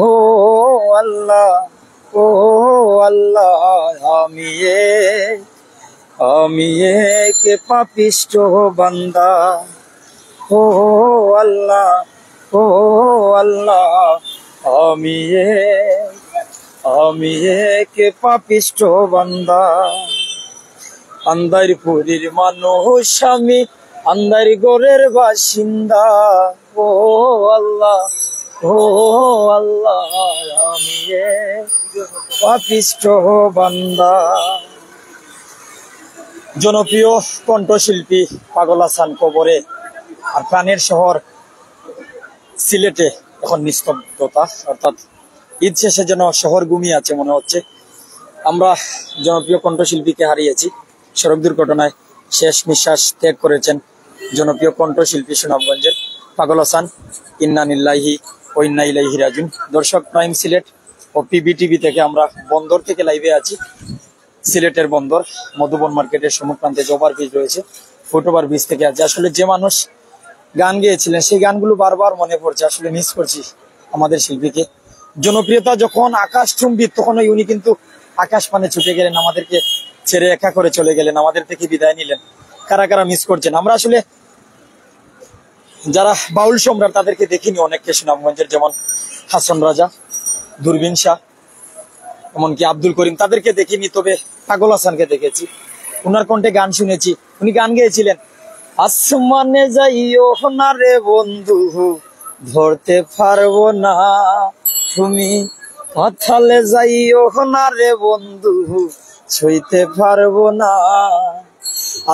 ও আল্লাহ, ও আল্লাহ, আমি কে পাপিষ্ঠ বান্দা। ও আল্লাহ, ও আল্লাহ, আমি কে পাপিষ্ঠ বান্দা। আন্দারপুরের মানুষ আমি, আন্দার গোরের বাসিন্দা। ও আল্লাহ, ও আল্লাহ, আমি পাপিষ্ঠ বান্দা। জনপ্রিয় কণ্ঠশিল্পী পাগল হাসান কবরে, আর প্রাণের শহর সিলেটে এখন নিস্তব্ধতা, অর্থাৎ ঈদ শেষে যেন শহর ঘুমিয়ে আছে মনে হচ্ছে। আমরা জনপ্রিয় কণ্ঠশিল্পীকে হারিয়েছি। সড়ক দুর্ঘটনায় শেষ নিঃশ্বাস ত্যাগ করেছেন জনপ্রিয় কণ্ঠশিল্পী সুনামগঞ্জের পাগল হাসান। ইন্না লিল্লাহি ওয়া ইন্না ইলাইহি রাজিউন। দর্শক, প্রাইম সিলেট ও পিবিটিভি থেকে আমরা বন্দর থেকে লাইভে আছি। সিলেটের বন্দর মধুবন মার্কেটের সম্মুখ প্রান্তে যে ওভারব্রিজ রয়েছে, ফুটওভার ব্রিজ থেকে আছে। আসলে যে মানুষ গান গেয়েছিলেন সেই গানগুলো বারবার মনে পড়ছে। আসলে মিস করছি আমাদের শিল্পীকে। জনপ্রিয়তা যখন আকাশ চুম্বিত, তখন উনি কিন্তু আকাশ পানে ছুটে গেলেন, আমাদেরকে ছেড়ে একা করে চলে গেলেন, আমাদের থেকে বিদায় নিলেন। কারা কারা মিস করছেন? আমরা আসলে যারা বাউল সম্রাট তাদেরকে দেখিনি অনেককে সুনামগঞ্জের, যেমন হাসন রাজা, দূরবীন শাহ, এমনকি আব্দুল করিম, তাদেরকে দেখিনি। তবে পাগল হাসানকে দেখেছি, উনার কণ্ঠে গান শুনেছি। উনি গান গেয়েছিলেন, আসমানে যাইও না রে বন্ধু, ধরতে পারবো না তুমি, পাতালে যাইও না রে বন্ধু, ছুঁইতে পারবো না।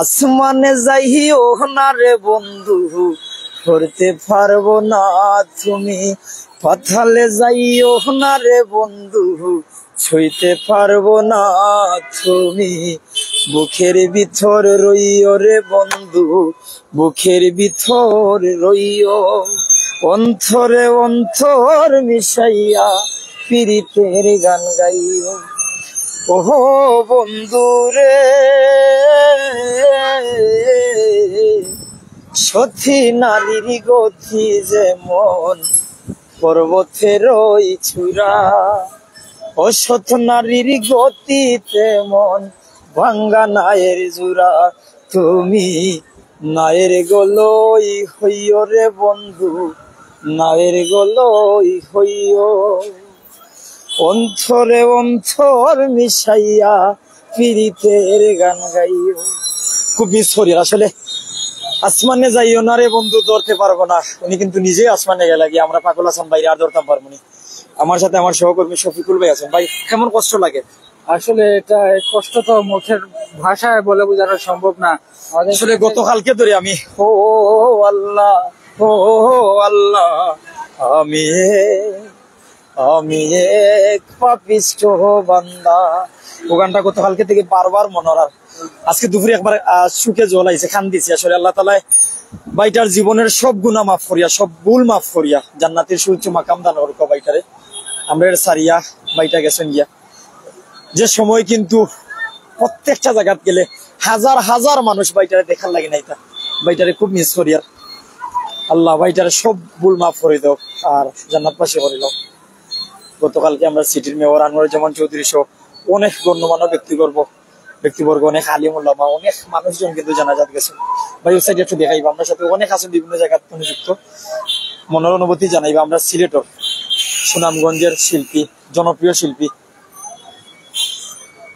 আসমানে যাইও না রে বন্ধু, ধরতে পারবো না তুমি, পাতালে যাইও না রে বন্ধু, ছুঁইতে পারবো না তুমি। বুকের ভিতর রইও রে বন্ধু, বুকের ভিতর রইও, অন্তরে অন্তর মিশাইয়া পীড়িতের গান গাইও। ওহো বন্ধু রে, সতী নারীর গতি যেমন পর্বতের ওই চূড়া, অসৎ নারীর গতি তেমন ভাঙ্গা নায়ের জোড়া। তুমি নায়ের গলই হইও রে বন্ধু, নায়ের গলই হইও, অন্তরে অন্তর মিশাইয়া পীড়িতের গান গাইও। খুব মিস করি আসলে। আসমানে যাইও না রে বন্ধু, ধরতে পারবো না। উনি কিন্তু নিজেই আসমানে গেলে গিয়ে, আমরা পাগল হাসান বাইরে আর ধরতাম পারবো না। আমার সাথে আমার সহকর্মী শফিকুল ভাই আছেন। ভাই, কেমন কষ্ট লাগে? আসলে এটা কষ্ট তো মুখের ভাষায় বলে বোঝানো সম্ভব না। আসলে গতকালকে ধরে আমি ও আল্লাহ, ও আল্লাহ, আমি এক পাপিষ্ঠ বান্দা, ও গানটা গতকালকে থেকে বারবার মনোরার। আজকে দুপুরে একবার সুখে জ্বলাইছে, খান দিছি। আসলে আল্লাহ তাআলা বাইটার জীবনের সব গুনাহ মাফ করিয়া, সব ভুল মাফ করিয়া জান্নাতের সুউচ্চ মাকাম দান করুক বাইটারে। আমরা সারিয়া বাইটা গেছেন গিয়া, যে সময় কিন্তু প্রত্যেকটা জায়গাত গেলে হাজার হাজার মানুষ বাইটারে দেখার লাগে নাই, তা বাইটারে খুব মিস করিয়া। আল্লাহ বাইটারে সব ভুল মাফ করে দাও আর জান্নাতবাসী করে দাও। গতকালকে আমরা সিটির মেয়র আনোয়ারুজ্জামান চৌধুরী সহ অনেক গণ্যমান্য ব্যক্তিবর্গ, অনেক আলিম উলামা, অনেক মানুষজন কিন্তু জানাজাত গেছে। ভাই ওই সাইডে একটু দেখাইবা, আমরা সাথে অনেক আছেন বিভিন্ন জায়গায় নিযুক্ত। মনের অনুভূতি জানাইবা। আমরা সিলেটর সুনামগঞ্জের শিল্পী, জনপ্রিয় শিল্পী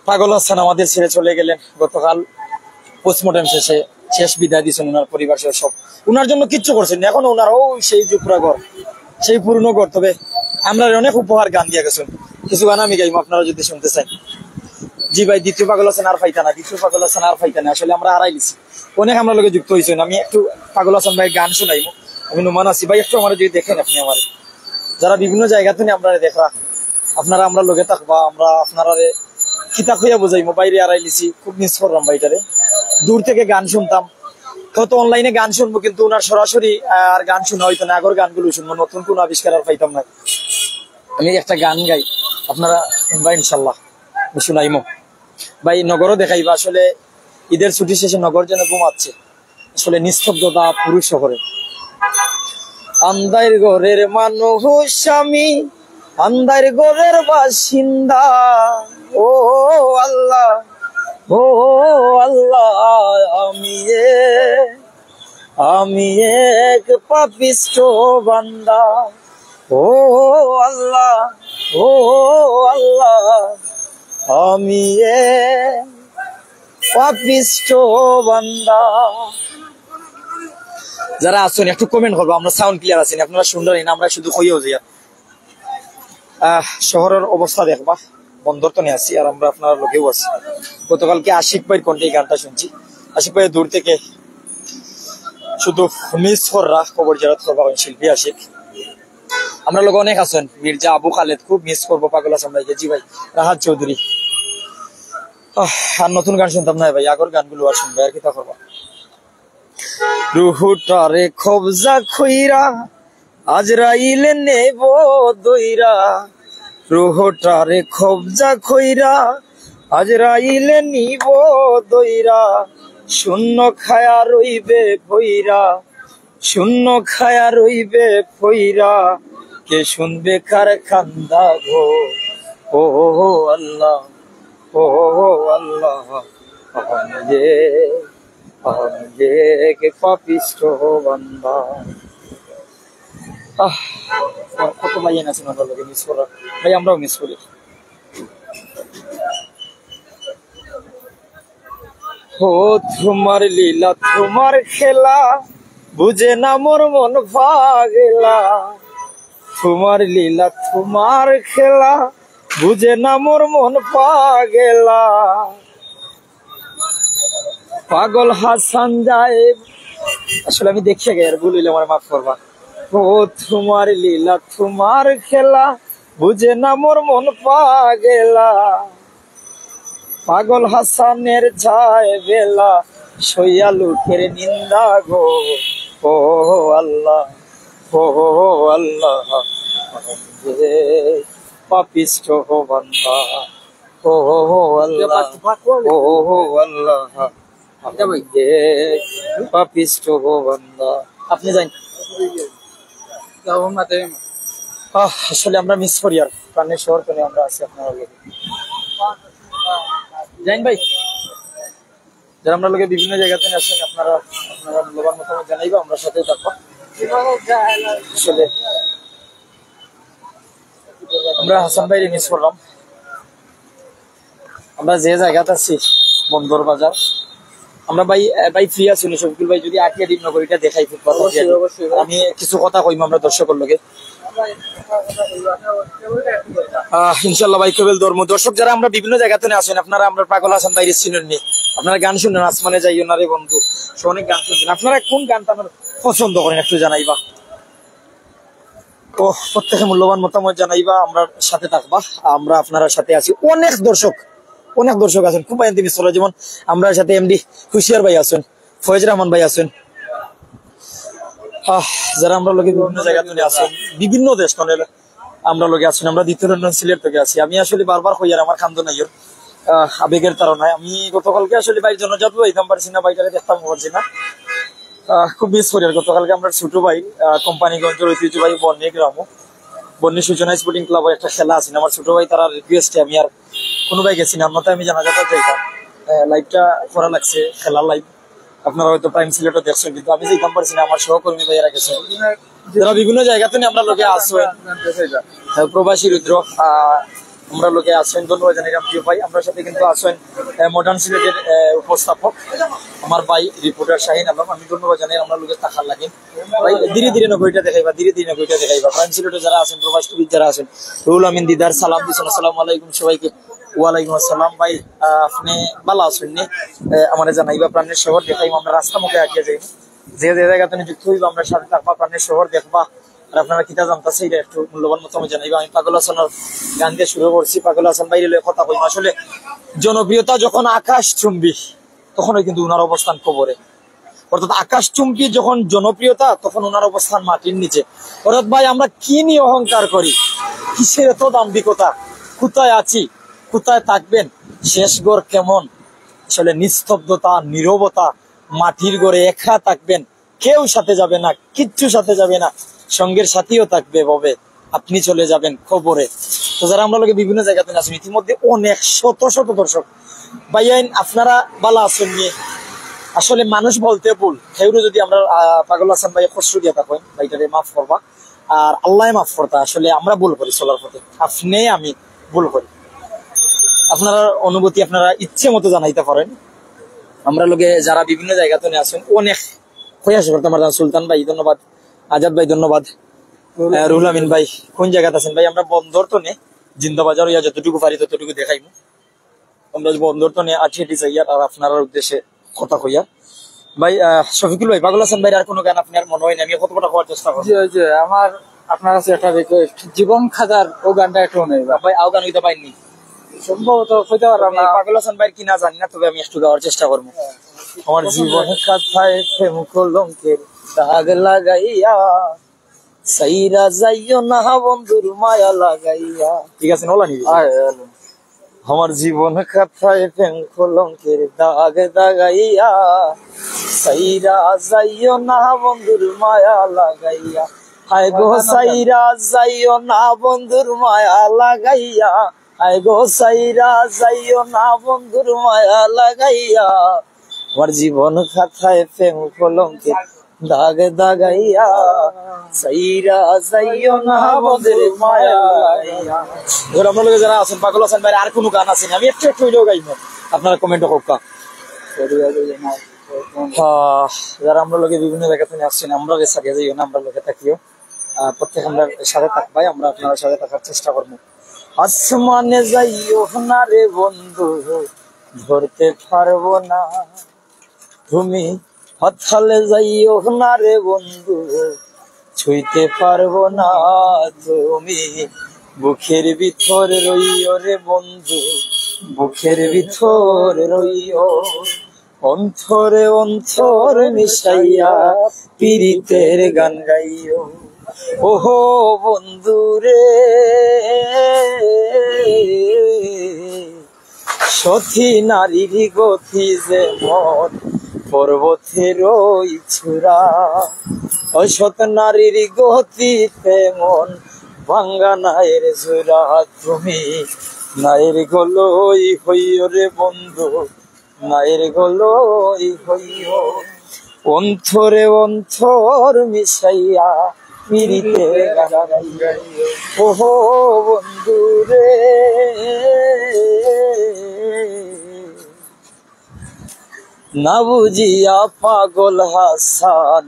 পাগল হাসান আমাদের ছেড়ে চলে গেলেন গতকাল। পোস্টমর্টম শেষে শেষ বিদায় দিয়েছেন ওনার পরিবার সব। ওনার জন্য কিচ্ছু করছেন এখন ওনার সেই জুপুরা ঘর, সেই পুরনো ঘর। তবে আমরা অনেক উপহার গান দিয়ে গেছেন, কিছু গান আমি গাইব আপনারা যদি শুনতে চাই। জি ভাই, দ্বিতীয় পাগল হাসান আর ফাইতা না, দ্বিতীয় পাগল হাসান আর ফাইতা না। আসলে আমরা হারাই লিছি, অনেক আমরা লোকে যুক্ত হয়েছেন। আমি একটু পাগল হাসান ভাই গান শোনাইব। আমি নুমান আছি ভাই, একটু আমার যদি দেখেন আপনি, আমার যারা বিভিন্ন জায়গা থেকে আপনারা দেখা, আপনারা আমরা লোকে থাকবা, আমরা আপনারা কিতাব হইয়া বুঝাইবো। বাইরে হারাই লিছি, খুব মিস করলাম ভাইটারে। দূর থেকে গান শুনতাম, হয়তো অনলাইনে গান শুনবো, কিন্তু ওনার সরাসরি আর গান শোনা হইতো না। আগর গানগুলো শুনবো, নতুন কোন আবিষ্কার আর পাইতাম না। আমি একটা গান গাই, আপনারা শুনবা ইনশাল্লাহ, শুনাইমো। ভাই নগরও দেখাইবা। আসলে ঈদের ছুটি শেষে নগর যেন ঘুমাচ্ছে, আসলে নিস্তব্ধতা পুরুষ শহরে। আন্দার ঘরের মানুষ আমি, আন্দার ঘরের বাসিন্দা। ও আল্লাহ, ও আল্লাহ, আমি এক পাপিষ্ঠ বান্দা। ও আল্লাহ, ও আল্লাহ, আমি এক পাপিষ্ঠ বান্দা। যারা আছেন একটু কমেন্ট করবো, আমরা সাউন্ড ক্লিয়ার আছেন, আপনারা সুন্দর না আমরা শুধু কইও যে শহরের অবস্থা দেখবা, বন্দর তো নিয়ে আসি আর আমরা আপনারা লোকেও আছি। গতকালকে আশিক ভাইয়ের কণ্ঠে এই গানটা শুনছি। আশিক ভাই দূর থেকে শুধু মিস কররা খবর জেরাত করবা শিল্পী আশিক। আমরা লোক অনেক আছেন, মির্জা আবু খালেদ খুব মিস করবো, পাগল আসাম ভাইকে, জি ভাই, রাহাত চৌধুরী। আর নতুন গান শুনতাম না ভাই, আগর গানগুলো আর শুনবে আর কিতা করবা। রুহুটারে কবজা খইরা আজরাইলে নেব দইরা, রুহুটারে কবজা খইরা আজরাইলে নিব দইরা। শূন্য খায়া রইবে ফইরা, শূন্য খায়া রইবে ফইরা, কে শুনবে কার কান্দা গো। ও আল্লাহ, ও আল্লাহ, আমি এক পাপিষ্ঠ বান্দা। কত ভাই আছেন আমরা লোকে মিস করা ভাই, আমরাও মিস করি। ও তোমার লীলা তোমার খেলা, বুঝে না মোর মন পাগলা। তোমার লীলা তোমার খেলা, বুঝে না মোর মন পাগলা। পাগল হাসান যায়, আসলে আমি দেখে গে আর বলিলে আমার মাফ করবা। ও তোমার লীলা তোমার খেলা, বুঝে না মোর মন পাগলা। পাগল হাসানের যায় বেলা, সইয়া লুকের নিন্দা গো। ও আল্লাহ, ও আল্লাহ, পাপিষ্ঠ বান্দা। ও আল্লাহ, ও আল্লাহ, পাপিষ্ঠ বান্দা। আপনি যাই, আসলে আমরা মিস করি আর প্রাণের শহর করে আমরা আছি আপনার লোকে। জাইন ভাই, যারা আমরা লোকে বিভিন্ন জায়গাতে আসেন, আপনারা আপনারা মূল্যবান মতামত জানাইবা, আমরা সাথে থাকবো। আসলে আমরা হাসান ভাইরে মিস করলাম। আমরা যে জায়গাতে আছি বন্দর বাজার, আমরা ভাই ভাই ফ্রি আছি নি শফিকুল ভাই, যদি আটিয়া ডিম নগরীটা দেখাই ফুটপাত, আমি কিছু কথা কইম আমরা দর্শকের লগে ইনশাল্লাহ ভাই। কেবল ধর্ম দর্শক যারা আমরা বিভিন্ন জায়গাতে আসেন, আপনারা আমরা পাগল হাসান ভাইরে চিনেননি, আপনারা গান শুনেন, আসমানে যাইও না রে বন্ধু, অনেক গান শুনছেন। আপনারা কোন গানটা আপনার পছন্দ করেন একটু জানাইবা। তো প্রত্যেকে মূল্যবান মতামত জানাইবা, আমরা সাথে থাকবা, আমরা আপনার সাথে আছি। অনেক দর্শক আছেন খুব আইন মিস করে, যেমন আমরা সাথে এমডি খুশিয়ার ভাই আছেন, ফয়েজ রহমান ভাই আছেন, যারা আমরা লোকে বিভিন্ন জায়গা থেকে আছেন, বিভিন্ন দেশ আমরা লোকে আছেন। আমরা দ্বিতীয় লন্ডন সিলেট থেকে আছি। আমি আসলে বারবার কইয়ার আমার খান্দ নাই আবেগের তারনায়। আমি গতকালকে আসলে ভাই জনজাত হইতাম পারছি না, ভাইটাকে দেখতাম পারছি না, খুব মিস করি। আর গতকালকে আমরা ছোট ভাই কোম্পানিগঞ্জের ঐতিহ্যবাহী বন্যী গ্রাম বন্যী সূচনা স্পোর্টিং ক্লাবের একটা খেলা আছে, আমার ছোট ভাই তারা রিকোয়েস্টে আমি আর কোনো ভাই গেছি না, অন্যথায় আমি জানাজাটা যাইতাম। লাইভটা করা লাগছে, খেলার লাইভ আপনারা হয়তো প্রাইম সিলেটও দেখছেন, কিন্তু আমি যেতাম পারছি না, আমার সহকর্মী ভাইয়েরা গেছেন, যারা বিভিন্ন জায়গাতে আমরা লোকে আসবেন, প্রবাসী রুদ্র আমরা লোকে আসবেন, ধন্যবাদ জানাই প্রিয় ভাই। আমরা সাথে কিন্তু আসবেন মডার্ন সিলেটের উপস্থাপক আমার ভাই রিপোর্টার শাহিন আলম, আমি ধন্যবাদ জানাই। আমরা লোকের টাকার লাগে ভাই, ধীরে ধীরে নগরীটা দেখাইবা, ধীরে ধীরে নগরীটা দেখাইবা। প্রাইম সিলেটে যারা আছেন, প্রবাস টিভির যারা আছেন, রুহুল আমিন দিদার সালাম দিচ্ছেন, আসসালামু আলাইকুম সবাইকে। ওয়ালাইকুম আসসালাম ভাই, আপনি ভালো আছেন নি? আমার জানাইবা, প্রাণের শহর দেখাইব, আমরা রাস্তা মুখে আঁকিয়ে যাইব, যে যে জায়গাতে যুক্ত হইব আমরা সাথে থাকবা, প্রাণের শহর দেখবা। আর আপনারা কিতা জানতেছে এটা একটু মূল্যবান মতামত জানাইবা। আমি পাগল হাসানের গান দিয়ে শুরু করছি, পাগল হাসান বাইরে কথা কইম। আসলে জনপ্রিয়তা যখন আকাশ চুম্বি, তখনই কিন্তু উনার অবস্থান কবরে, অর্থাৎ আকাশ চুম্বি যখন জনপ্রিয়তা, তখন ওনার অবস্থান মাটির নিচে। অর্থাৎ ভাই আমরা কি নিয়ে অহংকার করি, কিসের এত দাম্ভিকতা, কোথায় আছি, কোথায় থাকবেন, শেষ ঘর কেমন, আসলে নিস্তব্ধতা, নীরবতা, মাটির ঘরে একা থাকবেন, কেউ সাথে যাবে না, কিচ্ছু সাথে যাবে না, সঙ্গের সাথীও থাকবে ভবে, আপনি চলে যাবেন খবরে। তো যারা আমরা লোকে বিভিন্ন জায়গাতে আছেন, ইতিমধ্যে অনেক শত শত দর্শক ভাইয়াইন আপনারা বালা আছেন নিয়ে। আসলে মানুষ বলতে ভুল, সেগুলো যদি আমরা পাগল হাসান ভাই কষ্ট দিয়া থাকেন ভাইটারে মাফ করবা, আর আল্লাহ মাফ করতা। আসলে আমরা ভুল করি চলার পথে, আপনি আমি ভুল করি। আপনারা অনুভূতি আপনারা ইচ্ছে মতো জানাইতে পারেন। আমরা লোকে যারা বিভিন্ন জায়গাতে আছেন অনেক প্রয়াস করতাম। আমার সুলতান ভাই ধন্যবাদ, আজাদ ভাই ধন্যবাদ, রুহুল আমিন ভাই কোন জায়গাতে আছেন ভাই? আমরা বন্দর তো নে জিন্দাবাজার ইয়া যতটুকু পারি ততটুকু দেখাইবো। আমরা বন্দর তো নে আঠিয়াটি যাইয়ার আর আপনার উদ্দেশ্যে কথা কইয়া। ভাই শফিকুল ভাই, পাগল হাসান ভাই আর কোনো গান আপনার মনে হয় না? আমি কতটা হওয়ার চেষ্টা করবো। জি আমার আপনার কাছে একটা রিকোয়েস্ট, জীবন খাদার ও গানটা একটু নেই ভাই আও গান হইতে পাইনি, সম্ভবত হইতে পারলাম না। পাগল হাসান ভাই কিনা জানি না, তবে আমি একটু গাওয়ার চেষ্টা করবো। আমার জীবন কথায় প্রেম কলঙ্কের দাগ লাগাইয়া, সাইরা যাইও না বন্ধুর মায়া লাগাইয়া। ঠিক আছে নলা নিবি। আমার জীবন কথায় প্রেম কলঙ্কের দাগ দাগাইয়া, সাইরা যাইও না বন্ধুর মায়া লাগাইয়া। হায় গো সাইরা যাইও না বন্ধুর মায়া লাগাইয়া, হায় গো সাইরা যাইও না বন্ধুর মায়া লাগাইয়া। আমার জীবন খাতায় প্রেম কলঙ্কের দাগ দাগাইয়া, সাইরা যাইও না বন্ধুর মায়া লাগাইয়া। ধর আমরা লোকে যারা আছেন পাগল হাসান ভাই আর কোনো গান আছেন? আমি একটু একটু হইলেও গাইব, আপনারা কমেন্ট হোক। যারা আমরা লোকে বিভিন্ন জায়গা থেকে আসছেন, আমরা সারিয়া যাইও না, আমরা লোকে থাকিও প্রত্যেক আমরা সাথে থাকবাই, আমরা আপনার সাথে থাকার চেষ্টা করবো। আসমানে যাইও না রে বন্ধু, ধরতে পারবো না তুমি, হঠালে যাইও না রে বন্ধু, ছুঁইতে পারবো না তুমি। বুকের ভিতর রইও রে বন্ধু, বুকের ভিতর রইও, অন্তরে অন্তর মিশাইয়া পীড়িতের গান গাইও। ওহো বন্ধু রে, সতী নারীর গতি যেমন পর্বতের চূড়া, অসৎ নারীর গতি তেমন ভাঙ্গা নায়ের জোড়া। তুমি নায়ের গলই হইও রে বন্ধু, নায়ের গলই হইও, অন্তরে অন্তর মিশাইয়া পীড়িতের গান গাইও। ওহো বন্ধু রে, না বুঝিয়া পাগল হাসান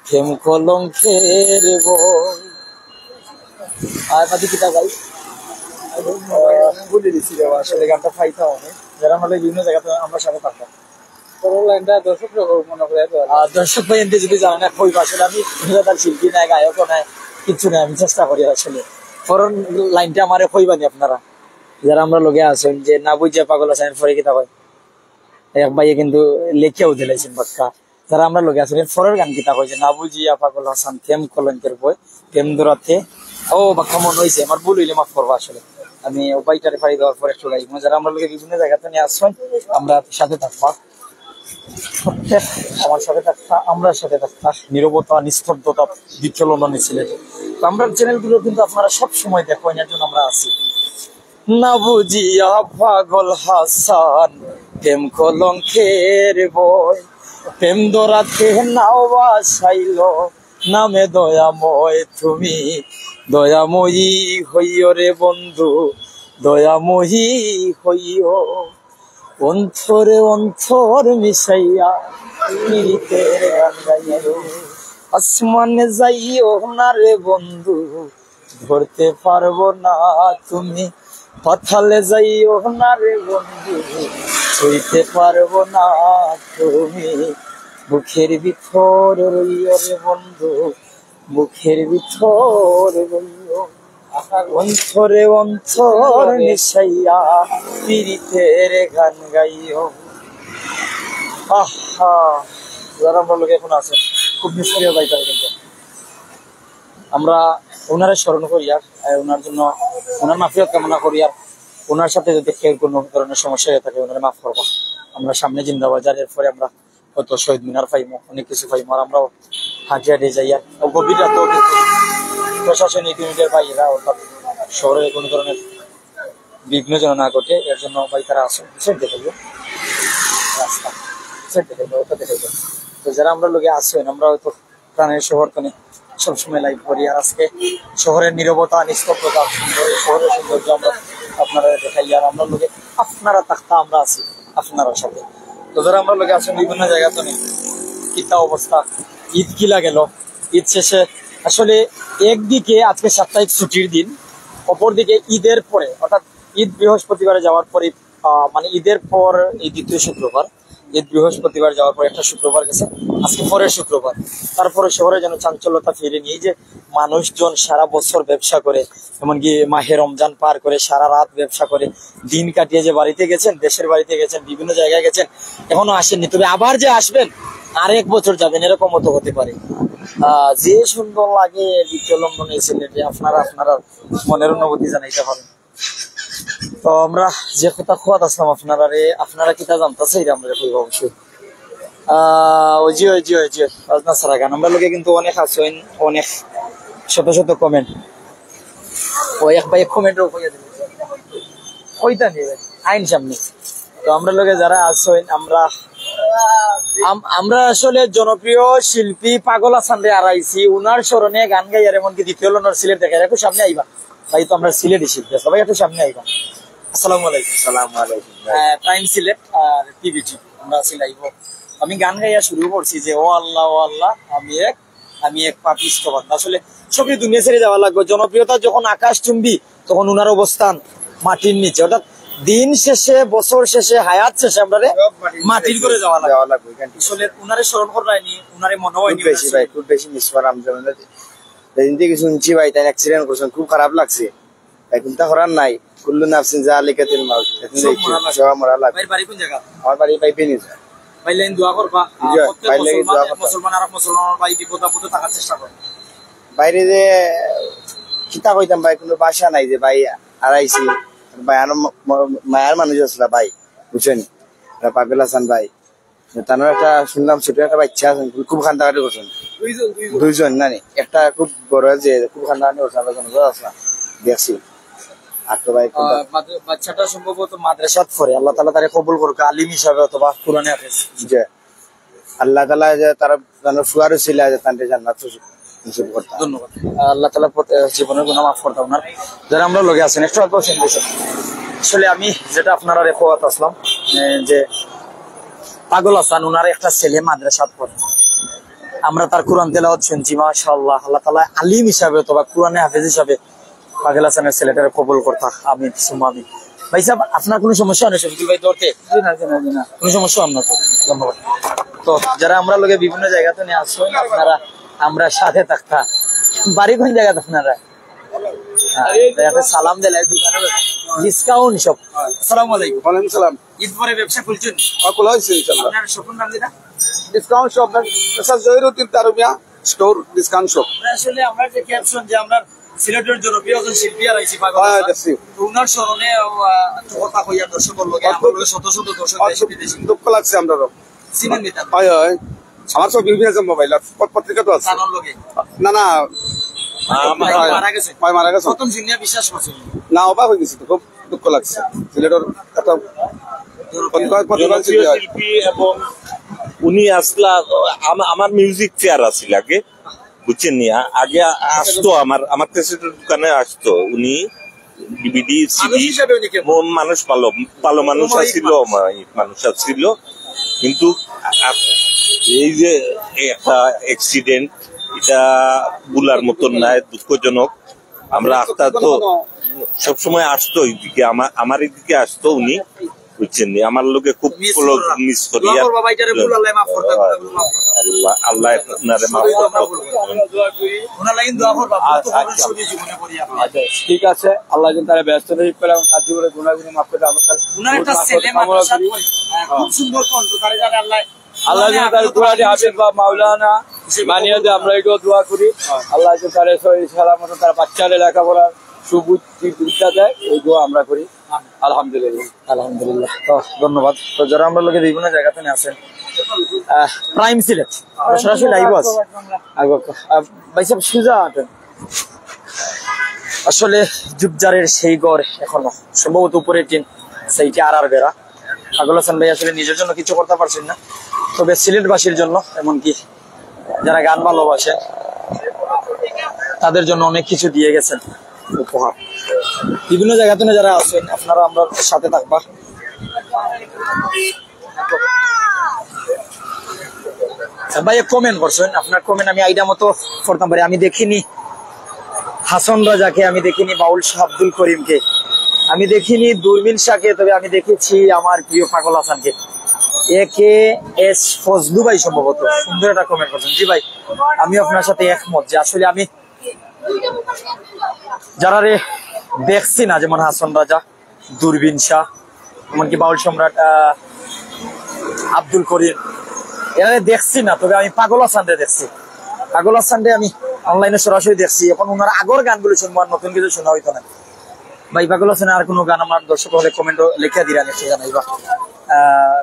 প্রেম কলঙ্কের বই। আর বাকি কিতা গাই বলে দিচ্ছি, আসলে গানটা ফাইতে হবে। যারা আমাদের বিভিন্ন জায়গাতে আমরা সাথে থাকতাম, দর্শক ভাই এনতে যদি জানে না কইবা। আসলে আমি তার শিল্পী নাই, গায়কও নাই, কিচ্ছু নাই, আমি চেষ্টা করি আসলে ফরন লাইনটা আমারে কইবানি আপনারা যারা আমরা লোকে আছেন। যে না বুঝিয়া পাগল হাসান পরে কিতা কয় এক ভাইয়ে কিন্তু লেখিয়াও দিলাইছেন বাক্কা। যারা আমরা লোকে আছেন ফরের গান কিতা কইছে, না বুঝিয়া পাগল হাসান প্রেম কলঙ্কের বই, প্রেম দৌড়াতে। ও বাক্কা মন হয়েছে, আমার ভুল হইলে মাফ করবো। আসলে আমি ও বাইটারে ফাড়ি দেওয়ার পরে একটু গাইব। যারা আমরা লোকে বিভিন্ন জায়গাতে নিয়ে আসছেন, আমরা সাথে থাকবা, আমার সাথে থাকতা, আমরা সাথে থাকতা। নীরবতা নিস্তব্ধতা বিচলনে ছিলেন। আমরা চ্যানেলগুলো কিন্তু আপনারা সব সময় দেখেন, এর জন্য আমরা আছি। না বুঝিয়া পাগল হাসান প্রেম কলঙ্কের বই, প্রেম দৌড়াতে নাও বাসাইল নামে দয়াময় তুমি। দয়াময়ী হইও রে বন্ধু, দয়াময়ী হইও, অন্তরে অন্তর মিশাইয়া পীড়িতের গান গাইও। আসমানে যাইও না রে বন্ধু, ধরতে পারবো না তুমি, পাতালে যাইও না রে বন্ধু, ছুঁইতে পারবো না তুমি। বুকের ভিতর রইও রে বন্ধু, বুকের ভিতর রইও, অন্তরে অন্তর মিশাইয়া পীড়িতের গান গাইও। আহা, যারা আমরা লোক এখন আছে খুব নিষ্ক্রিয় গাইতে, কিন্তু আমরা ওনারা স্মরণ করি আর ওনার জন্য ওনার মাফিয়ত কামনা করি। আর ওনার সাথে যদি কেউ কোনো ধরনের সমস্যা হয়ে থাকে ওনারা মাফ করবো। আমরা সামনে জিন্দাবাজার, এরপরে আমরা হয়তো শহীদ মিনার পাইমো, অনেক কিছু পাইমো। আর আমরাও হাঁটিয়ে যাই আর গভীর রাতেও প্রশাসনিক ইউনিটের ভাইয়েরা, অর্থাৎ শহরে কোনো ধরনের বিঘ্ন যেন না ঘটে এর জন্য ভাই তারা আসুন সেট দেখাইব রাস্তা, সেট দেখাইব, ওটা দেখাইব। তো যারা আমরা লোকে আসবেন, আমরা হয়তো প্রাণের শহর তো সবসময় লাইভ করি, আর আজকে শহরের নীরবতা, নিস্তব্ধতা, শহরের সৌন্দর্য আমরা আপনারা দেখাই, আর আমরা লোকে আপনারা থাকতা আমরা আছি আপনারা সাথে। তো যারা আমরা লোকে আসেন বিভিন্ন জায়গা তো নেই কিতা অবস্থা, ঈদ কি লাগেল, ঈদ শেষে আসলে একদিকে আজকে সাপ্তাহিক ছুটির দিন, অপরদিকে ঈদের পরে অর্থাৎ ঈদ বৃহস্পতিবারে যাওয়ার পরে মানে ঈদের পর এই দ্বিতীয় শুক্রবার, ঈদ বৃহস্পতিবার যাওয়ার পর একটা শুক্রবার গেছে, আজকে পরের শুক্রবার। তারপরে শহরে যেন চাঞ্চল্যতা ফিরে নিয়ে, যে মানুষজন সারা বছর ব্যবসা করে, এমনকি মাহে রমজান পার করে সারা রাত ব্যবসা করে দিন কাটিয়ে যে বাড়িতে গেছেন, দেশের বাড়িতে গেছেন, বিভিন্ন জায়গায় গেছেন, এখনো আসেননি, তবে আবার যে আসবেন আরেক বছর যাবেন এরকম মতো হতে পারে। যে সুন্দর লাগে দ্বিতীয় লন্ডনে সিলেটে, আপনারা মনের অনুভূতি জানাইতে পারেন। তো আমরা যে কথা খোয়াত আসলাম আপনারা কিতা জানতেছে আমরা কইব অবশ্যই। গান আমরা লোকে কিন্তু অনেক আছেন, অনেক শত শত কমেন্ট, ও এক ভাই কমেন্ট কইতা নিবে আইন সামনে। তো আমরা লোকে যারা আছেন, আমরা আসলে জনপ্রিয় শিল্পী পাগল হাসান রে আড়াইছি, উনার স্মরণে গান গাই, আর এমনকি দ্বিতীয় লন্ডন সিলেট দেখে একটু সামনে আইবা ভাই, তো আমরা সিলেটই শিল্পী, সবাই একটু সামনে আইবা। আসসালামু আলাইকুম। আসসালামু আলাইকুম। প্রাইম সিলেট আর টিভিটি আমরা আছি লাইভ। আমি গান গাইয়া শুরু করছি যে ও আল্লাহ আমি এক পাপিষ্ঠ বান্দা। আসলে সবই দুনিয়া ছেড়ে যাওয়া লাগবে, জনপ্রিয়তা যখন আকাশ চুম্বি তখন উনার অবস্থান মাটির নিচে, অর্থাৎ দিন শেষে, বছর শেষে, হায়াত শেষে আমরা মাটির করে যাওয়া লাগবে। আসলে উনারে স্মরণ করায়নি, উনারে মনে হয়নি বেশি ভাই, খুব বেশি মিস করাম। যেদিন থেকে শুনছি ভাই তাই অ্যাক্সিডেন্ট করছেন, খুব খারাপ লাগছে ভাই, চিন্তা করার নাই। কুল্লু নাফসিন যালিকাতুল মাউত, সব মরা লাগবে। বাড়ি কোন জায়গা? আমার বাড়ি ভাই পেনিস। ভাই লাইন দোয়া করবা, মুসলমান ভাই বিপদ আপদে থাকার চেষ্টা করো। বাইরে যে চিন্তা কইতাম ভাই, কোনো বাসা নাই যে ভাই আড়াইছি ভাই, আরো মায়ার মানুষ আসলা ভাই, বুঝছেন, পাগল হাসান ভাই। তার একটা শুনলাম ছোট একটা বাচ্চা আছেন, খুব খান্দাকাটি করছেন, দুইজন নানি, একটা খুব বড় যে খুব খান্দাকাটি করছেন, আসলাম দেখছি। আর তো ভাই বাচ্চাটা সম্ভবত মাদ্রাসাত পড়ে, আল্লাহ তাআলা তারে কবুল করুক আলিম হিসাবে অথবা কুরআনে হাফেজ। যে আল্লাহ তাআলা যে তারা ফুয়ার ছিল যে তান্তে জান্নাত নসিব করতে। ধন্যবাদ। আল্লাহ তাআলা জীবনের গুনাহ মাফ করতে ওনার। যারা আমরা লগে আছেন একটু আগে শুনতেছেন, আসলে আমি যেটা আপনারা রেখোয়াত আসলাম যে পাগল হাসান ওনার একটা ছেলে মাদ্রাসাত পড়ে, আমরা তার কোরআন তেলাওয়াত শুনছি, মাশাআল্লাহ। আল্লাহ তাআলা আলিম হিসাবে অথবা কুরআনে হাফেজ হিসাবে পাগল হাসানের ছেলেটারে কবুল করতা, আমিন সুম্মা আমিন। ভাই সাহেব আপনার কোনো সমস্যা নেই শফিকুল ভাই ধরতে? কোনো সমস্যা আপনার তো? ধন্যবাদ। তো যারা আমরা লোকে বিভিন্ন জায়গাতে নিয়ে আসছেন, আপনারা আমরা সাথে থাকতা। বাড়ি কোন জায়গাতে আপনারা? সালাম দিলে দোকানে ডিসকাউন্ট সব। আসসালামু আলাইকুম। ওয়ালাইকুম সালাম। ঈদ পরে ব্যবসা খুলছেন? খোলা হয়েছে ইনশাআল্লাহ। আপনার শপের নাম যেটা? Discount shop, sir Zahiruddin Tarumia store discount shop. আসলে আমরা যে ক্যাপশন যে আমরা সিলেটের জনপ্রিয় একজন শিল্পী আর আইছি পাগল হাসান, উনার স্মরণে কথা কইয়া দর্শকের লগে আমরা শত শত দর্শক দেশে বিদেশে দুঃখ লাগছে আমরা চিনেন নিতা। হয় হয়, আমার সব বিভিন্ন আছে মোবাইল আর পত্রিকা তো আছে। জানার লগে না না মারা গেছে, মারা গেছে, প্রথম সিনিয়া বিশ্বাস করছেন না অবাক হয়ে গেছে, খুব দুঃখ লাগছে। সিলেটের একটা শিল্পী এবং উনি আসলা আমার মিউজিক চেয়ার আছিল আগে, বুঝছেন নি, আগে আসতো আমার ক্যাসেটের দোকানে আসতো উনি, ডিভিডি সিডি, মানুষ ভালো মানুষ আসছিল, মানুষ আসছিল। কিন্তু এই যে একটা অ্যাক্সিডেন্ট, এটা বলার মতন নাই, দুঃখজনক। আমরা আসতাম তো সবসময় আসতো এইদিকে, আমার এইদিকে আসতো উনি, বুঝছেন নি, আমার লোকে খুব মিস করি। আল্লাহ ঠিক আছে, আল্লাহ তারা ব্যস্ত নেই করে কাজীবরে গুণাগুণি মাফ করে আল্লাহ তার কুরআনে হাফেজ বা মাওলানা মানিয়ে দিয়ে আমরা এগুলো দোয়া করি। আল্লাহ তার সালামত তার বাচ্চাদের লেখাপড়ার সুবুদ্ধি বিদ্যা দেয়, এই দোয়া আমরা করি। আলহামদুলিল্লাহ আলহামদুলিল্লাহ। তো ধন্যবাদ। তো যারা আমরা লোকে বিভিন্ন জায়গাতে আছেন, প্রাইম সিলেট সরাসরি লাইভ আছে ভাই সাহেব, সুজা আসলে জুবজারের সেই ঘর এখনো সম্ভবত উপরে টিন, সেইটি আর বেড়া। পাগল হাসান ভাই আসলে নিজের জন্য কিছু করতে পারছেন না, তবে সিলেটবাসীর জন্য, এমনকি যারা গান ভালোবাসে তাদের জন্য অনেক কিছু দিয়ে গেছেন উপহার। বিভিন্ন জায়গাতে যারা আছেন আপনারা আমরা সাথে থাকবা। ভাই কমেন্ট করছেন, আপনার কমেন্ট আমি আইডিয়া মতো করতাম পারি। আমি দেখিনি হাসান রাজাকে, আমি দেখিনি বাউল শাহ আব্দুল করিমকে, আমি দেখিনি দুর্মিল শাহকে, তবে আমি দেখেছি আমার প্রিয় পাগল হাসানকে। একে এস ফজলু ভাই সম্ভবত সুন্দর একটা কমেন্ট করছেন। জি ভাই, আমি আপনার সাথে একমত যে আসলে আমি যারা দেখছি না, যেমন হাসান রাজা, দূরবীন শাহ, এমনকি বাউল সম্রাট আব্দুল করিম, এরা দেখছি না, তবে আমি পাগল হাসানরে দেখছি। পাগল হাসানরে আমি অনলাইনে সরাসরি দেখছি। এখন ওনার আগর গানগুলো শুনবো, আর নতুন কিছু শোনা হইতো না। ভাই পাগল হাসানের আর কোনো গান আমার দর্শক হলে কমেন্ট লিখে দিরা নিশ্চয় জানাইবা।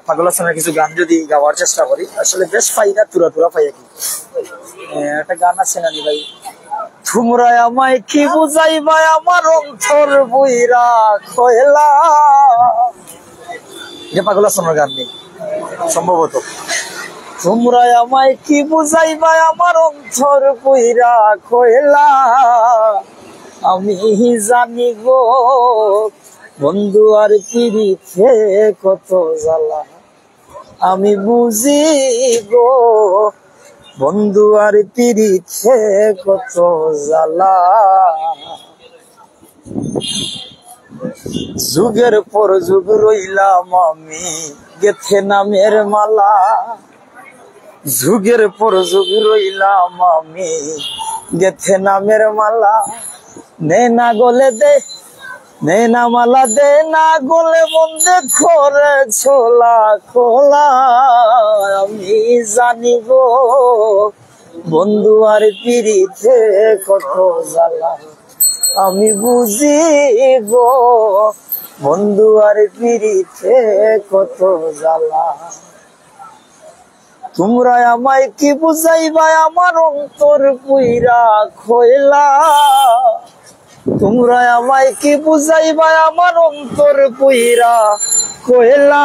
পাগল হাসানের কিছু গান যদি গাওয়ার চেষ্টা করি, আসলে বেশ পাই না, তুরা তুরা পাই। কি একটা গান আছে না ভাই, তোমরা আমায় কি বুঝাইবা আমার অন্তর বইরা কয়লা, এটা পাগল হাসানের গান নেই সম্ভবত। তোমরা আমায় কি বুঝাইবা আমার অন্তর বইরা কয়লা, আমি জানি গো বন্ধু আর পিরিতে কত জ্বালা, আমি বুঝি গো বন্ধু আর পিরিতে কত জ্বালা। যুগের পর যুগ রইলাম আমি গেথে নামের মালা, যুগের পর যুগ রইলাম আমি গেথে নামের মালা। নে না গলে দে, নে না মালা দে না গলে বন্ধে করে ছোলা খোলা, আমি জানি গো বন্ধু আর পিরিতে কত জ্বালা, আমি বুঝি গো বন্ধু আর পিরিতে কত জ্বালা। তোমরা আমায় কি বুঝাইবা আমার অন্তর পুইরা খয়লা, তোমরা আমায় কি বুঝাইবা আমার অন্তর পুইরা কয়লা,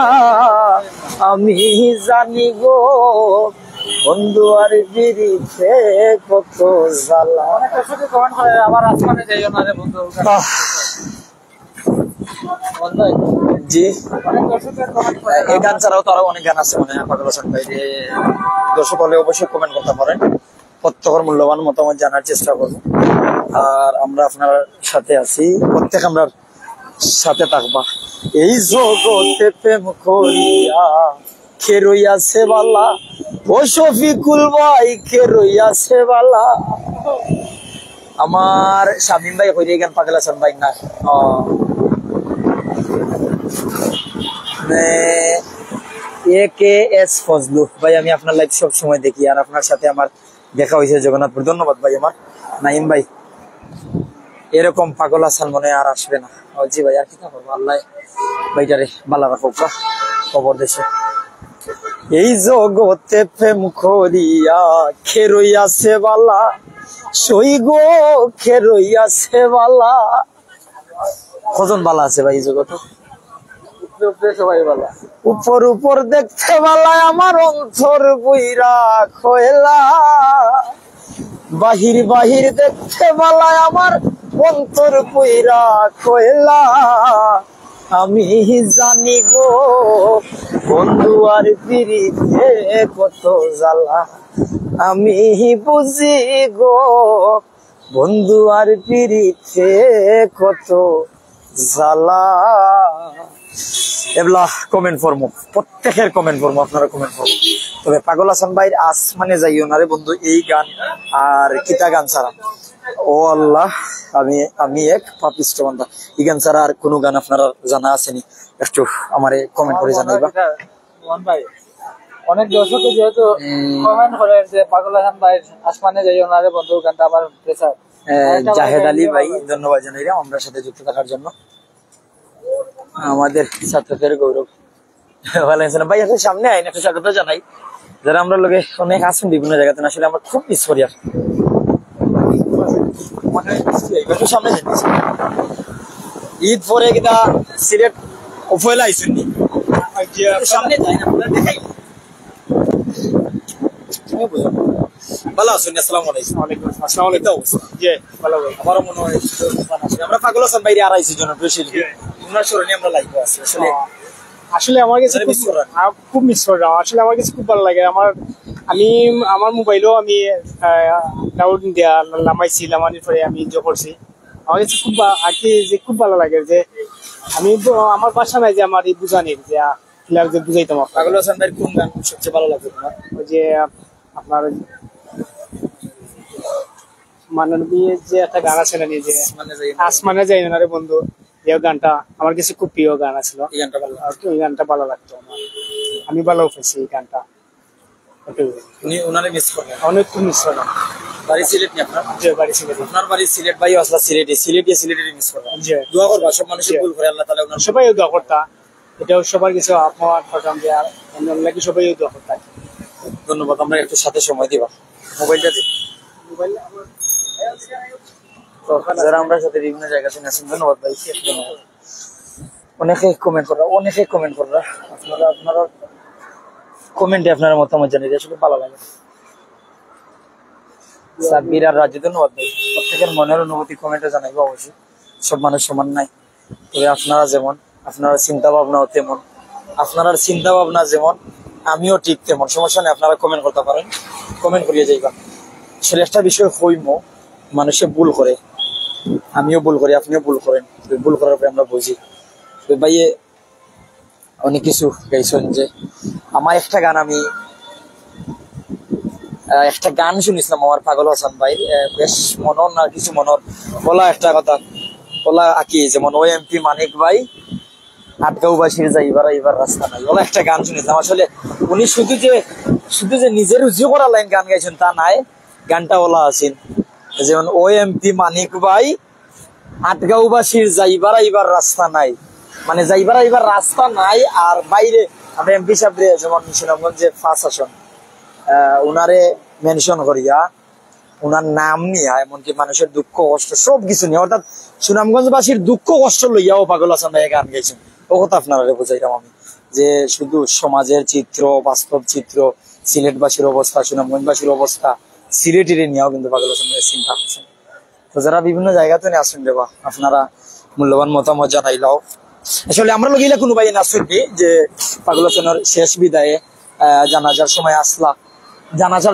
আমি জানি গো বন্ধু আর পিরিতে কত জ্বালা। আবার আসমানে যাইও না রে বন্ধু। জি, এই গান ছাড়াও তো আরো অনেক গান আছে মানে পাগল হাসান ভাই। দর্শক হলে অবশ্যই কমেন্ট করতে পারেন, প্রত্যেকের মূল্যবান মতামত জানার চেষ্টা করবো। আর আমরা আপনার সাথে আছি, প্রত্যেক আমরা সাথে থাকবা। এই জগতে প্রেম করিয়া কে রইয়াছে বালা, ও শফিকুল ভাই কে রইয়াছে বালা। আমার শামীম ভাই কই গান পাগল হাসান ভাই না এস ফজলু ভাই, আমি আপনার লাইভ সব সময় দেখি, আর আপনার সাথে আমার দেখা হয়েছে জগন্নাথপুর। ধন্যবাদ ভাই আমার নাইম ভাই। এরকম পাগল হাসান মনে আর আসবে না। জি ভাই, আর কি করবো, আল্লাহ ভাইটারে বালা রাখুক খবর দেশে। এই জগতে প্রেম করিয়া কে রইয়াছে বালা, সই গো কে রইয়াছে বালা। কজন বালা আছে ভাই এই জগতে? সবাই বালা, উপর উপর দেখতে বালা আমার অন্তর বুইরা খয়লা, বাহির বাহির দেখতে বালা আমার অন্তর বুইরা খয়লা, আমি জানি গো বন্ধু আর পিরিতে কত জ্বালা, আমি বুঝি গো বন্ধু আর পিরিতে কত জ্বালা। এগুলা কমেন্ট ফর্ম, প্রত্যেকের কমেন্ট ফর্ম, আপনারা কমেন্ট ফর্ম। তবে পাগল হাসান ভাই আসমানে যাইও না রে বন্ধু, এই গান আর কিতা গান ছাড়া, ও আল্লাহ আমি এক পাপিষ্ট বান্দা, এই গান ছাড়া আর কোনো গান আপনারা জানা আসেনি? একটু আমারে কমেন্ট করে জানাইবা। ভাই অনেক দর্শক যেহেতু কমেন্ট করে যে পাগল হাসান ভাই আসমানে যাইও না রে বন্ধু গানটা আবার প্রেসার। জাহেদ আলী ভাই ধন্যবাদ জানাইলাম আমরা সাথে যুক্ত থাকার জন্য, আমাদের ছাত্রদের গৌরব। ভালো আছেন ভাই? এখন সামনে আইন একটা স্বাগত জানাই, যারা আমরা লোকে অনেক আছেন বিভিন্ন জায়গাতে, আসলে আমরা খুব মিস করি। আর মানে একটু সামনে যাই ঈদ পরে কিনা সিলেট ওফেলা আইসুন নি সামনে যাই না দেখাই ভালো আছেন আসসালামু আলাইকুম আসসালামু আলাইকুম জি ভালো ভাই আমারও মনে হয় আমরা পাগল হাসান বাইরে আড়াইছি জন শিল্পী ওনার স্মরণে আমরা লাইভ আছি আসলে আসলে আমার কাছে খুব মিস করা আসলে আমার কাছে খুব ভালো লাগে আমার মোবাইলেও আমি ডাউট ইন্ডিয়া নামাইছি নামানোর পরে আমি এনজয় করছি আমার কাছে খুব আর কি যে খুব ভালো লাগে যে আমি আমার বাসা নাই যে আমার এই বুঝানির যে যে বুঝাইতাম পাগল হাসান ভাইয়ের কোন গান সবচেয়ে ভালো লাগে তোমার ওই যে আপনার মাননীয় যে একটা গান আছে না যে আসমানে যাই না রে বন্ধু যে গানটা আমার কাছে খুব প্রিয় গান ছিল এই গানটা ভালো এই গানটা ভালো লাগতো আমার আমি ভালো পেয়েছি এই গানটা উনি ওনারে মিস করেন অনেক খুব মিস করলাম বাড়ি সিলেট নি আপনার যে বাড়ি ছিল আপনার বাড়ি সিলেট ভাই আসলা সিলেটে মিস করেন যে দোয়া করবা সব মানুষের ভুল করে আল্লাহ তাআলা ওনার সবাই দোয়া করতা এটাও সবার কিছু আপনার প্রথম যে অন্যান্য সবাই দোয়া করতা ধন্যবাদ আমরা একটু সাথে সময় দিবা মোবাইলটা দিই যারা আমরা সাথে বিভিন্ন জায়গা থেকে আছেন ধন্যবাদ ভাই ধন্যবাদ অনেকে কমেন্ট করা আপনারা কমেন্টে আপনারা মতামত জানিয়ে আসলে ভালো লাগে সাব্বির আর রাজু ধন্যবাদ ভাই প্রত্যেকের মনের অনুভূতি কমেন্টে জানাইবো অবশ্যই সব মানুষ সমান নাই তবে আপনারা যেমন আপনারা চিন্তা ভাবনাও তেমন আপনার চিন্তা ভাবনা যেমন আমিও ঠিক তেমন সমস্যা নেই আপনারা কমেন্ট করতে পারেন কমেন্ট করিয়ে যাইবা আসলে একটা বিষয় হইম মানুষে ভুল করে আমিও ভুল করি আপনিও ভুল করেন ভুল করার পরে আমরা বুঝি ভাইয়ে অনেক কিছু গাইছেন যে আমার একটা গান শুনেছিলাম আমার পাগল হাসান ভাই বেশ মনন না কিছু মনর বলা একটা কথা বলা আঁকি যেমন OMP মানিক ভাই আটগাঁওবাসীর যাইবার রাস্তা নাই বলা একটা গান শুনেছিলাম আসলে উনি শুধু যে নিজের রুজি করা লাইন গান গাইছেন তা নাই গানটা বলা আছেন যেমন OMP মানিক ভাই আটগাঁওবাসীর যাইবার রাস্তা নাই মানে যাইবার রাস্তা নাই আর বাইরে আমরা MP সাহেব যেমন সুনামগঞ্জে ফার্স্ট আসন উনারে মেনশন করিয়া উনার নাম নিয়ে এমনকি মানুষের দুঃখ কষ্ট সবকিছু নিয়ে অর্থাৎ সুনামগঞ্জবাসীর দুঃখ কষ্ট লইয়াও পাগল হাসান ভাই গান গাইছেন ও কথা আপনারা বুঝাইলাম আমি যে শুধু সমাজের চিত্র বাস্তব চিত্র সিলেটবাসীর অবস্থা সুনামগঞ্জবাসীর অবস্থা সিলেটের নিয়েও কিন্তু পাগল হাসান ভাই চিন্তা করছেন তো যারা বিভিন্ন জায়গাতে আসেন দেবা আপনারা মূল্যবান মতামত জানাইলাও আসলে আমরা লগিলা কোনো ভাই না শুনবি যে পাগল হাসানের শেষ বিদায়ে জানাজার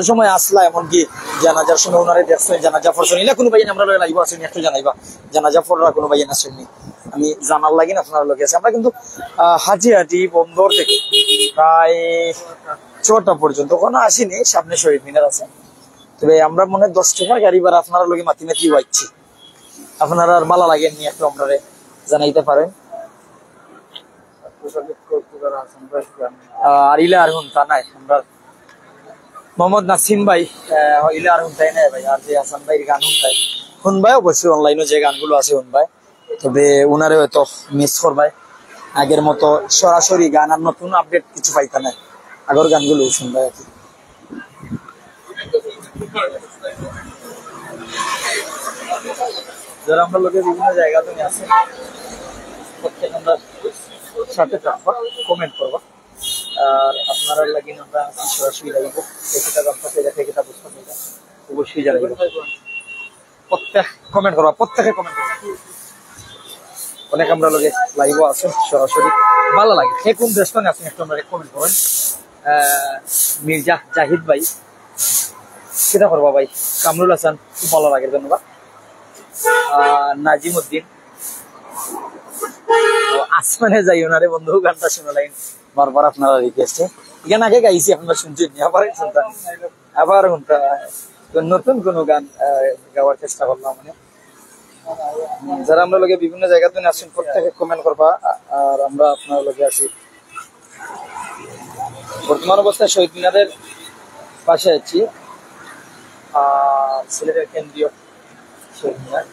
সময় আসলা এমনকি জানাজার সময় ওনারে দেখছেন জানাজা পড়ছেন এলা কোনো ভাই আমরা লাগবো আছেন একটু জানাইবা জানাজা পড়রা কোনো ভাই না শুননি আমি জানার লাগি না আপনারা লোকে আছে আমরা কিন্তু হাজিহাটি বন্দর থেকে প্রায় 6টা পর্যন্ত কোনো আসিনি সামনে শহীদ মিনার আছে তবে আমরা মনে 10 টাকার গাড়ি ভাড়া আপনারা লোকে মাতি হইছি আপনারা আর ভালো লাগেননি একটু আমরা জানাইতে পারেন আর ইলা আর হুন তা নাই আমরা মোহাম্মদ নাসিম ভাই ইলা আর হুন তাই নাই ভাই আর যে হাসান ভাই গান হুন ভাই অবশ্যই অনলাইনে যে গানগুলো আছে হুন ভাই তবে উনারে হয়তো মিস করবাই আগের মতো সরাসরি গান আর নতুন আপডেট কিছু পাইতা নাই আগের গানগুলো শুনবাই আর কি যারা আমরা লোকের বিভিন্ন জায়গাতে আছে প্রত্যেক আমরা সাথে থাকবো কমেন্ট করবো আর আপনারা লাগি আমরা সরাসরি লাগবো এটা জানতে দেখে এটা বুঝতে পারবে অবশ্যই জানাবেন প্রত্যেক কমেন্ট করবা প্রত্যেকে কমেন্ট করবা অনেক আমরা লোকে লাইভ আছে সরাসরি ভালো লাগে কে কোন দেশে আছেন একটু আমরা কমেন্ট করেন মির্জা জাহিদ ভাই সেটা করবা ভাই কামরুল হাসান খুব ভালো লাগে ধন্যবাদ নাজিম উদ্দিন আসমানে যাই ওনারে বন্ধু গানটা শোনালেন বারবার আপনারা রিকোয়েস্টে এখানে আগে গাইছি আপনারা শুনছেন আবার নতুন কোন গান গাওয়ার চেষ্টা করলাম মানে যারা আমরা লোকে বিভিন্ন জায়গাতে আসছেন প্রত্যেকে কমেন্ট করবা আর আমরা আপনার লোকে আসি বর্তমান অবস্থায় শহীদ মিনারের পাশে আছি সিলেটের কেন্দ্রীয় শহীদ মিনার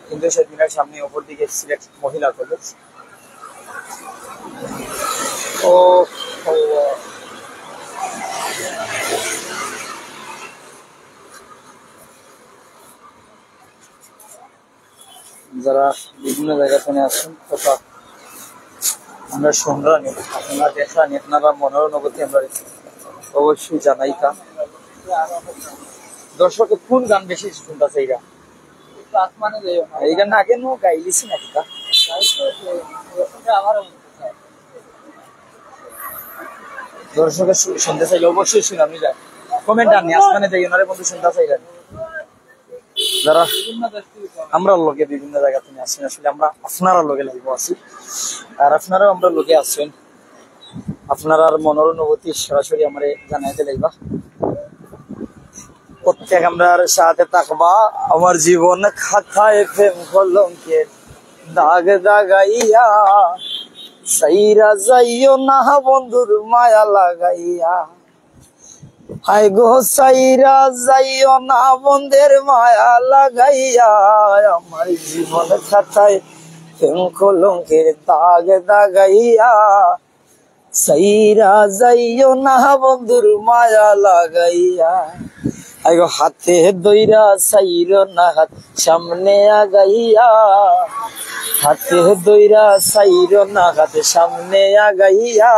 কেন্দ্রীয় শহীদ মিনার সামনে অপর দিকে সিলেট মহিলা কলেজ যারা বিভিন্ন জায়গা থেকে আসছেন তথা আমরা সংগ্রামী আপনারা দেখা আপনারা মনের অনুভূতি আমরা অবশ্যই জানাই তা দর্শক কোন গান বেশি শুনতেছে এইটা এই গান আগে নো গাইলিছি নাকি তা দর্শক শুনতে চাইলে অবশ্যই শুনানো যায় কমেন্ট আনি আসমানে যাই ওনারে বন্ধু শুনতে চাইলেন যারা আমরা লোকে বিভিন্ন জায়গা থেকে আসছেন আসলে আমরা আপনারা লোকে লাগবো আছি আর আপনারাও আমরা লোকে আসছেন আপনার মনের অনুভূতি সরাসরি আমার জানাইতে লাগবা প্রত্যেক আমরার সাথে থাকবা আমার জীবন খাতায় প্রেম কলঙ্কের দাগ দাগাইয়া সাইরা যাইও না বন্ধুর মায়া লাগাইয়া হায় গো সাইরা যাইও না বন্ধের মায়া লাগাইয়া আমার জীবন খাতায় প্রেম কলঙ্কের দাগ দাগাইয়া সাইরা যাইও না বন্ধুর মায়া লাগাইয়া আইগো হাতে দইরা সাইর না হাত সামনে আগাইয়া হাতে দইরা সাইর না হাত সামনে আগাইয়া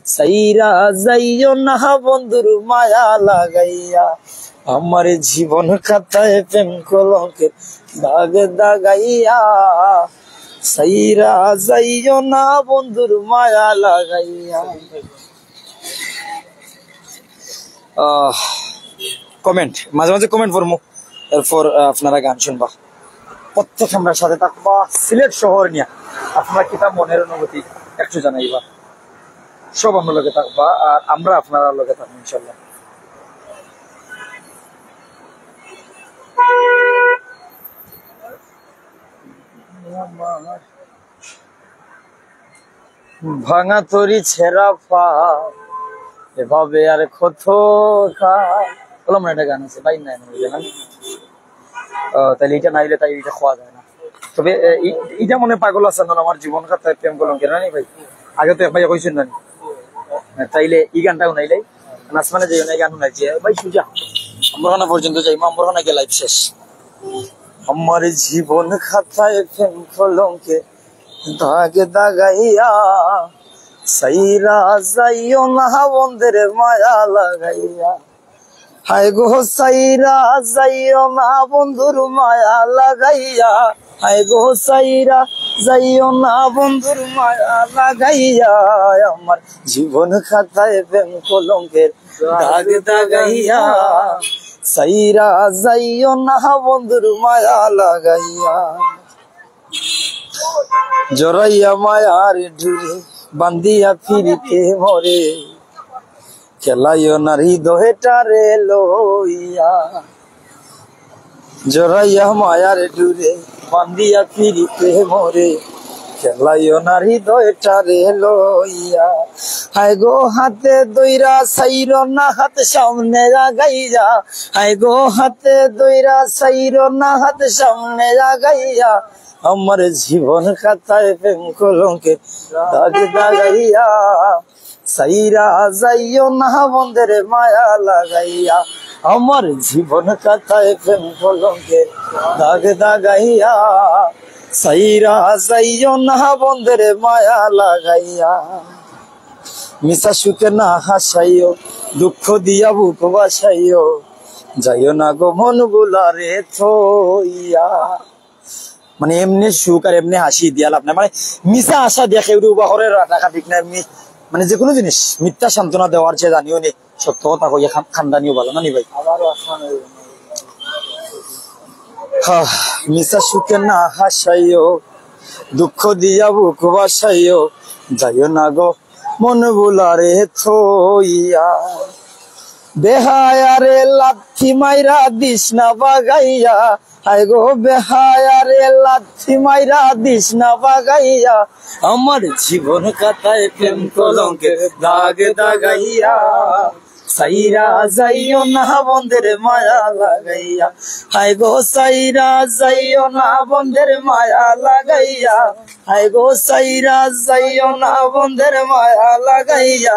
সাইরা যাইও না বন্ধুর মায়া লাগাইয়া আমার জীবন খাতায় প্রেম কলঙ্কের দাগ দাগাইয়া সাইরা যাইও না বন্ধুর মায়া লাগাইয়া কমেন্ট মাঝে মাঝে কমেন্ট করবো এরপর আপনারা গান শুনবা প্রত্যেক আমরা সাথে থাকবা সিলেট শহর নিয়ে আপনারা কিতা মনের অনুভূতি একটু জানাইবা সব আমরা লোকে থাকবা আর আমরা আপনারা লোকে থাকবো ইনশাল্লাহ ভাঙা তরি ছেঁড়া পা এভাবে আর কত বললাম না একটা গান আছে পাই নাই তাহলে এটা নাইলে তাই এটা খাওয়া যায় না তবে এটা মনে পাগল আছে না আমার জীবন খাতায় প্রেম কলঙ্কের না ভাই আগে তো ভাই কইছেন না তাইলে এই গানটাও নাইলাই নাচমানে যাই না গান নাই ভাই সুজা আমরা পর্যন্ত যাই আমরা গেলাই শেষ আমার জীবন খাতায় প্রেম কলঙ্কে দাগ দাগাইয়া সাইরা যাইও না বন্ধের মায়া লাগাইয়া হায় গো সাইরা যাইও না বন্ধুর মায়া লাগাইয়া হায় গো সাইরা যাইও না বন্ধুর মায়া লাগাইয়া আমার জীবন খাতায় প্রেম কলঙ্কের দাগ দাগাইয়া সাইরা যাইও না বন্ধুর মায়া লাগাইয়া জড়াইয়া মায়ার ঢুরে বান্দিয়া ফিরিতে মরে খেলাইও নারী দোহেটারে লইয়া জড়াইয়া মায়ার ঢুরে বান্দিয়া ফিরিতে মরে খেলাইও নারী দোহেটারে লইয়া হায় গো হাতে দইরা সাইর না হাত সামনে আগাইয়া হায় গো হাতে দইরা সাইর না হাত সামনে আগাইয়া আমার জীবন খাতায় প্রেম কলঙ্কের দাগ দাগাইয়া সাইরা যাইও না বন্ধের মায়া লাগাইয়া আমার জীবন খাতায় প্রেম কলঙ্কের দাগ দাগাইয়া সাইরা যাইও না বন্ধের মায়া লাগাইয়া মিশা সুখে না হাসাইও দুঃখ দিয়া বুক বাসাইও যাইও না গো মন গুলারে থইয়া মানে এমনি সুখ আর এমনি হাসি দিয়াল আপনার মানে মিশা আশা দিয়ে কেউ উবাহরে রাখা ঠিক না এমনি মানে যে কোনো জিনিস মিথ্যা সান্ত্বনা দেওয়ার চেয়ে জানিও নে সত্য কথা কইয়া খানদানিও ভালো না নি ভাই মিশা সুখে না হাসাইও দুঃখ দিয়া বুক বাসাইও যাইও না গো মন বুলারে থইয়া বেহায়ারে লাথি মাইরা দিস না বাগাইয়া হায় গো বেহায়ারে লাথি মাইরা দিস না বাগাইয়া আমার জীবন খাতায় প্রেম কলঙ্কের দাগ দাগাইয়া সাইরা যাইও না বন্ধের মায়া লাগাইয়া, হায় গো সাইরা যাইও না বন্ধের মায়া লাগাইয়া, হায় গো সাইরা যাইও না বন্ধের মায়া লাগাইয়া,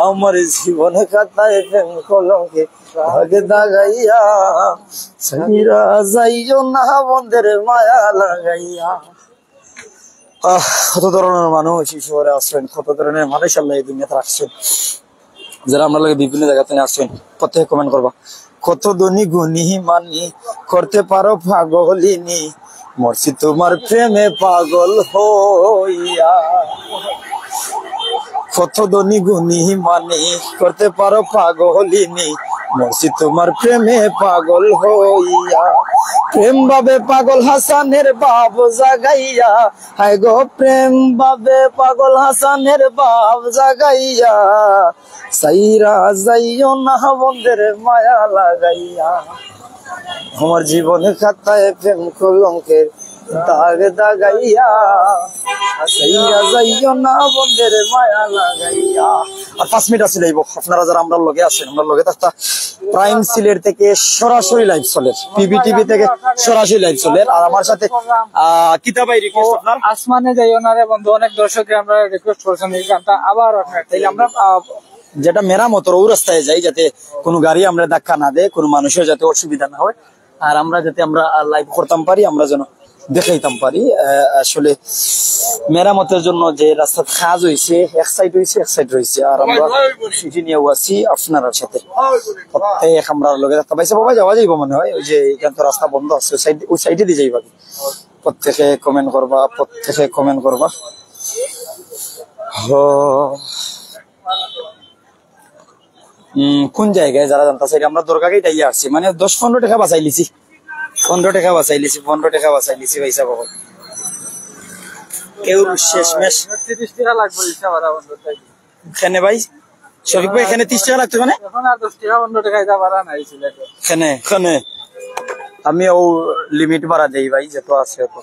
আমার জীবন খাতায় প্রেম কলঙ্কে দাগ দাগাইয়া, সাইরা যাইও না বন্ধের মায়া লাগাইয়া। কত ধরনের মানুষ এই শহরে আসছেন, কত ধরনের মানুষ আল্লাহ এই দুনিয়াতে রাখছেন, যারা আমরা লাগে বিভিন্ন জায়গা থেকে আসছেন। প্রত্যেকে কমেন্ট করবা, কত ধনী গুণী মানি করতে পারো পাগলিনী, মরছি তোমার প্রেমে পাগল হইয়া। কত ধনী গুণী মানি করতে পারো পাগলিনী, মরছি তোমার প্রেমে পাগল হইয়া। প্রেম ভাবে পাগল হাসানের বাপ জাগাইয়া, হায় গো প্রেম ভাবে পাগল হাসানের বাপ জাগাইয়া, সাইরা যাইও না বন্ধের মায়া লাগাইয়া, আমার জীবনে খাতায় প্রেম কলঙ্কের দাগ দাগাইয়া, সাইরা যাইও না বন্ধের মায়া লাগাইয়া। আর 5 মিনিট আছে লাইব। আপনারা যারা আমরা লগে আছেন, আমরা লগে থাকতা প্রাইম সিলেট থেকে সরাসরি লাইভ চলে, পিবিটিভি থেকে সরাসরি লাইভ চলে। আর আমার সাথে কিতাবাই রিকোয়েস্ট আপনার আসমানে যাইও না রে বন্ধু, অনেক দর্শকরা আমরা রিকোয়েস্ট করছেন এই গানটা আবার আপনার, তাইলে আমরা যেটা মেরামতের ও রাস্তায় যাই, যাতে কোনো গাড়ি আমরা ধাক্কা না দেয়, কোনো মানুষের যাতে অসুবিধা না হয়, আর আমরা যাতে আমরা লাইভ করতাম পারি, আমরা যেন দেখাইতাম পারি। আসলে মেরামতের জন্য যে রাস্তা কাজ হয়েছে, এক সাইড হয়েছে এক সাইড রয়েছে, আর আমরা সিটি নিয়েও আছি আপনার সাথে। প্রত্যেক আমরা লগে রাস্তা পাইছে বাবা যাওয়া যাইব মনে হয়, ওই যে এখান তো রাস্তা বন্ধ আছে, ওই সাইডে দিয়ে যাইবা। প্রত্যেকে কমেন্ট করবা, প্রত্যেকে কমেন্ট করবা। কোন জায়গায় যারা জানতে আমরা দরকারই তাই আসছি, মানে 10-15 টাকা বাঁচাই লিছি, 15 টাকা বাঁচাই লিছি, 15 টাকা বাঁচাই লিছি পয়সা বাবা। কেউ শেষমেশ 30 টাকা লাগবে ইচ্ছা ভাড়া বন্ধ তাই এখানে ভাই শফিক ভাই, এখানে 30 টাকা লাগতো, মানে এখন আর 10 টাকা 15 টাকা ইচ্ছা ভাড়া নাই সিলেটে। এখানে আমি ও লিমিট বাড়া দেই ভাই, যত আছে তো।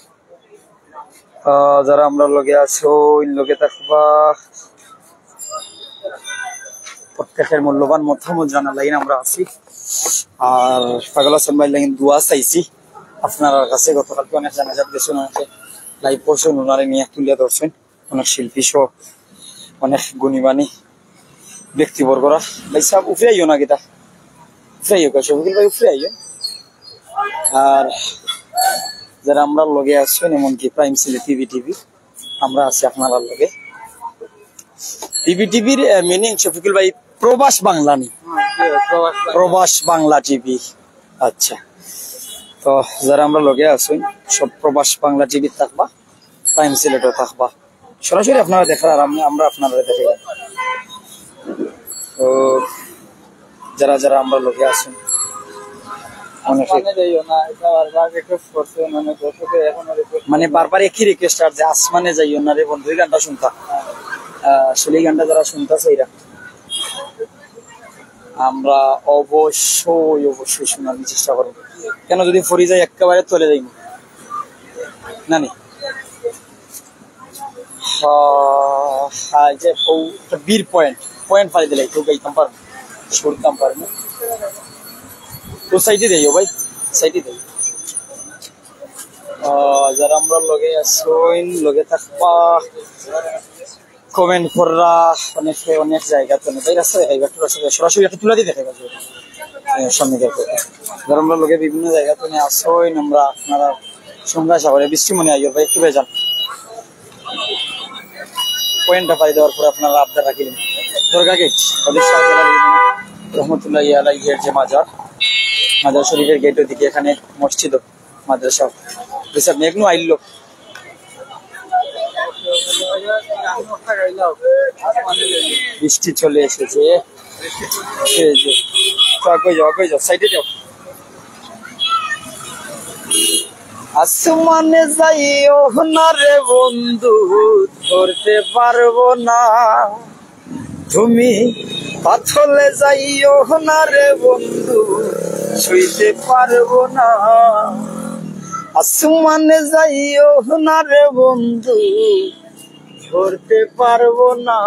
যারা আমরা লগে আছো ওই লগে থাকবা, প্রত্যেকের মূল্যবান মতামত জানার লাইন আমরা আছি। আর পাগল হাসান ভাই লাইন দোয়া চাইছি আপনার কাছে। গতকালকে অনেক জানাজাত গেছেন, অনেকে লাইভ করছেন, ওনারে নিয়ে তুলে ধরছেন, অনেক শিল্পী সহ অনেক গুণীমানী ব্যক্তিবর্গরা। ভাই সাহেব উফরে আইও না, গীতা উফরে আইও, শফিকুল ভাই উফরে আইও। আর যারা আমরা লগে আসছেন, এমনকি প্রাইম সিলেট পিবিটিভি, আমরা আছি আপনার লগে। পিবিটিভির মিনিং শফিকুল ভাই প্রবাস বাংলা নি, প্রবাস বাংলা টিভি। আচ্ছা, তো যারা আমরা লগে আছেন সব প্রবাস বাংলা টিভি থাকবা, প্রাইম সিলেটও থাকবা, সরাসরি আপনারা দেখার, আর আমরা আপনারা দেখে। তো যারা যারা আমরা লগে আছেন, মানে বারবার একই রিকোয়েস্ট, আর যে আসমানে যাইও না রে বন্ধু, এই গানটা শুনতা, আসলে এই গানটা যারা শুনতেছে এরা আমরা অবশ্যই অবশ্যই শোনার চেষ্টা করবো। কেন যদি ফরি যায় একেবারে চলে যাই না নি, যে বীর পয়েন্ট পাই দিলে কেউ গাইতাম পারবো, শুনতাম পারবো। তো সাইডে দেয় ভাই, সাইডে দেয়। যারা আমরা লগে আসইন, লগে থাকবা, কমেন্ট কররা, অনেকে অনেক জায়গা তো নেই আছে, সরাসরি একটা তুলে দিয়ে দেখে গেছে সামনে দেখে। যারা আমরা লগে বিভিন্ন জায়গা তো নিয়ে আসইন, আমরা আপনারা সন্ধ্যা সাগরে বৃষ্টি মনে আইয় ভাই, একটু যান পয়েন্টটা পাই দেওয়ার পরে আপনারা আবদার রাখিলেন। দরগা গেট রহমতুল্লাহ আলাইহির যে মাজার শরীফের গেটের দিকে, এখানে মসজিদ মাদ্রাসা হিসাব মেঘনু আইল। বৃষ্টি চলে এসেছে, সাইডে যাও। আসমানে যাইও না রে বন্ধু, ধরতে পারবো না তুমি, পাথলে যাইও না রে বন্ধু, ছুঁইতে পারবো না। আসমানে যাইও না রে বন্ধু, ধরতে পারবো না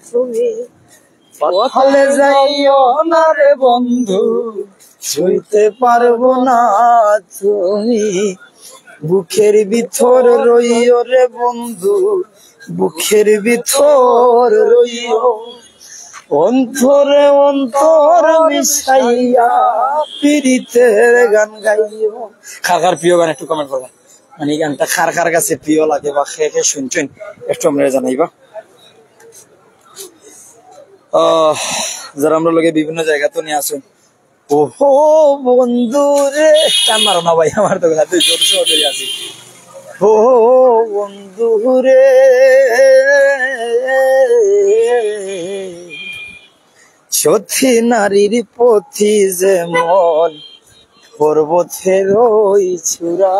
তুমি, পথলে যাইও না রে বন্ধু, ছুঁইতে পারবো না তুমি, বুকের ভিতর রইও রে বন্ধু, বুকের ভিতর রইও, অন্তরে অন্তর মিশাইয়া পীড়িতের গান গাইও। কার কার প্রিয় গান একটু কমেন্ট করবেন, মানে এই গানটা কার কার কাছে প্রিয় লাগে বা খেয়ে খেয়ে শুনছেন একটু আমরা জানাইবা। যারা আমরা লোকে বিভিন্ন জায়গা তো নিয়ে আসুন। ওহো বন্ধু রে, টান মারো না ভাই, আমার তো হাতে জোর সহজে আছি। ও বন্ধু রে, সত্যি নারীর পথি যেমন পর্বতের ওই চূড়া,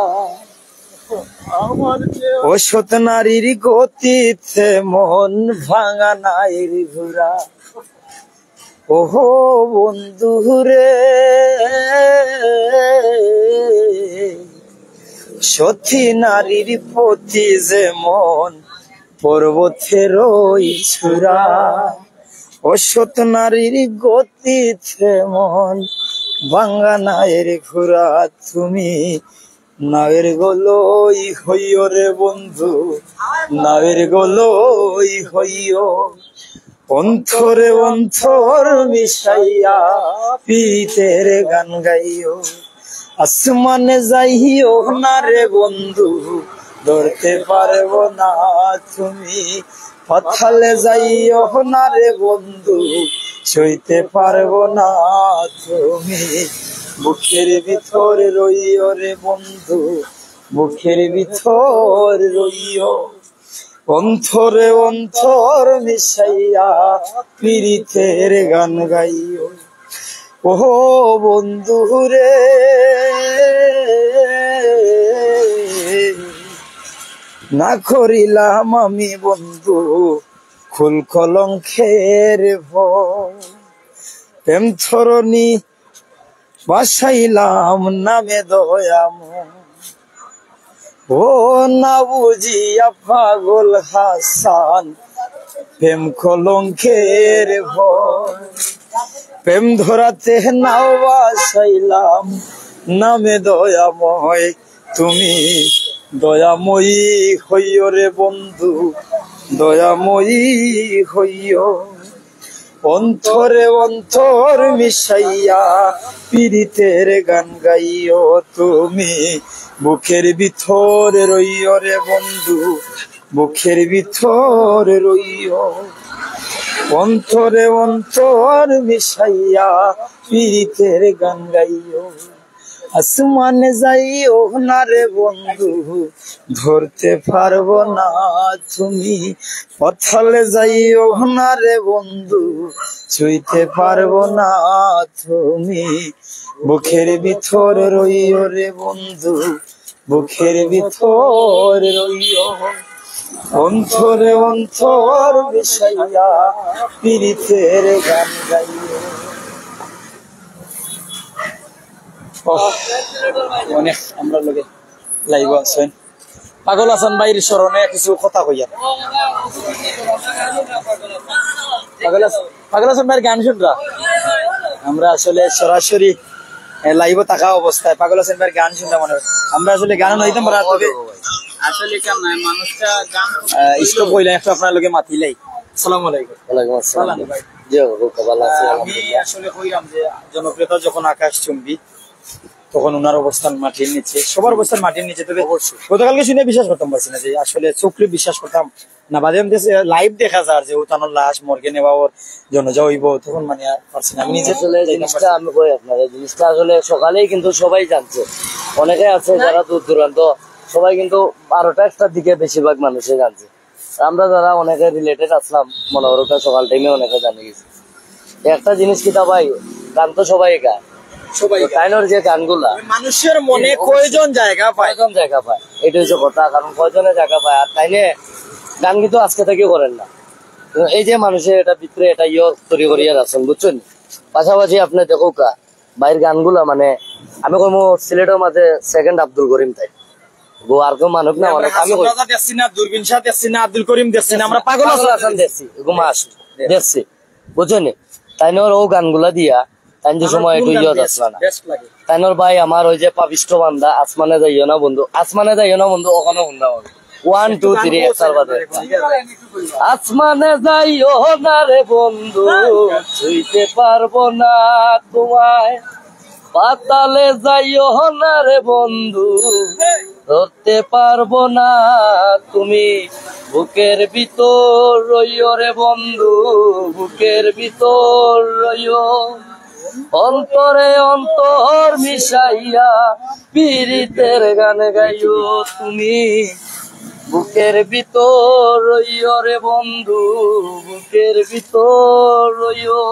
ও সত নারীর গতিতে মন ভাঙা নাইর ঘুরা। ওহো বন্ধু রে, সত্যি নারীর প্রতি যেমন পর্বতের ওই চূড়া, ও সত নারীর গতিতে মন ভাঙা নাইর ঘুরা। তুমি নায়ের গলই হইও রে বন্ধু, নায়ের গলই হইও, অন্তরে অন্তর মিশাইয়া পীড়িতের গান গাইও। আসমানে যাইও না রে বন্ধু, ধরতে পারবো না তুমি, পাতালে যাইও না রে বন্ধু, ছুঁইতে পারবো না তুমি, বুকের ভিতর রইও রে বন্ধু, বুকের ভিতর রইও, অন্তরে অন্তর মিশাইয়া পীড়িতের গান গাইও। ও বন্ধু রে, না করিলাম আমি বন্ধু খুল কলঙ্কের ভয়, প্রেম ধরণী বাসাইলাম নামে দয়াম, ও না বুঝিয়া পাগল হাসান প্রেম কলঙ্কের ভয়, প্রেম ধরাতে নাও বাসাইলাম নামে দয়াময়। তুমি দয়াময়ী হইও রে বন্ধু, দয়াময়ী হইও, অন্তরে অন্তর মিশাইয়া পীড়িতের গান গাইও। তুমি বুকের ভিতর রইও রে বন্ধু, বুকের ভিতর রইও, অন্তরে অন্তর মিশাইয়া পীড়িতের গান গাইও। আসমানে যাইও না রে বন্ধু, ধরতে পারবো না তুমি, পথলে যাইও না রে বন্ধু, ছুঁইতে পারবো না তুমি, বুকের ভিতর রইও রে বন্ধু, বুকের ভিতর রইও, অন্তরে অন্তর মিশাইয়া পীড়িতের গান গাইও। অনেক আমরা লোকে লাইভ আছেন, পাগল হাসান ভাইয়ের স্মরণে কিছু কথা কইয়া। পাগল হাসান ভাইয়ের গান শুনরা আমরা আসলে সরাসরি লাইভে থাকা অবস্থায় পাগল হাসান ভাইয়ের গান শুনরা মনে হয় আমরা আসলে গান হইতাম পারা, তবে আসলে কেমন মানুষটা গান স্টপ হইলে একটু আপনার লোকে মাতিলাই। আসসালামু আলাইকুম। ওয়ালাইকুম আসসালাম ভাই, জি ভালো আছি। আমি আসলে কইলাম যে জনপ্রিয়তা যখন আকাশ চুম্বি তখন ওনার অবস্থান মাটির নিচে, সবার অবস্থান মাটির নিচে। তবে গতকালকে শুনে বিশ্বাস করতাম পারছি না, যে আসলে চোখে বিশ্বাস করতাম না, বাদে লাইভ দেখা যায় যে উতানোর লাশ মর্গে নেওয়া ওর জন্য যাইব, তখন মানে পারছি না। আমি নিজে জিনিসটা আমি কই আপনার, এই জিনিসটা আসলে সকালেই কিন্তু সবাই জানছে, অনেকে আছে যারা দূর দূরান্ত সবাই কিন্তু 12টা-1টার দিকে বেশিরভাগ মানুষই জানছে। আমরা যারা অনেকে রিলেটেড আসলাম মনে করো সকাল টাইমে অনেকে জানে গেছে। একটা জিনিস কিতা ভাই, গান তো সবাই গায়, তাইনোর যে গানগুলা মানুষের মনে কয়জন জায়গা পায়, কয়জন জায়গা পায়, এটা হচ্ছে কথা। কারণ কয়জনের জায়গা পায়, আর তাইলে গান কিন্তু আজকে থেকে করেন না, এই যে মানুষের এটা ভিতরে এটা তৈরি করিয়া যাচ্ছেন, বুঝছেন। পাশাপাশি আপনি দেখো কা বাইরের গানগুলা, মানে আমি কইমু সিলেটের মাঝে সেকেন্ড আব্দুল করিম, তাই গো আর কেউ মানুষ না, মানে আমি দেখছি না, দূরবীন শাহ দেখছি না, আব্দুল করিম দেখছি না, আমরা পাগল হাসান দেখছি, গুমা আসি দেখছি, বুঝছেন তাইনোর ও গানগুলা দিয়া তাই যে সময় একটু ইয়ত আসলা না তাইনোর ভাই আমার ওই যে পাপিষ্ট বান্দা আসমানে যাইও না বন্ধু, আসমানে যাইও না বন্ধু, ওখানে বন্ধা হবে 1 2 3 একটার বাদে আসমানে যাইও না রে বন্ধু ছুঁইতে পারবো না তোমায়, পাতালে যাইও না রে বন্ধু ধরতে পারবো না তুমি, বুকের ভিতর রইও রে বন্ধু বুকের ভিতর রইও, অন্তরে অন্তর মিশাইয়া পীড়িতের গান গাইও তুমি, বুকের ভিতর রইও রে বন্ধু বুকের ভিতর রইও,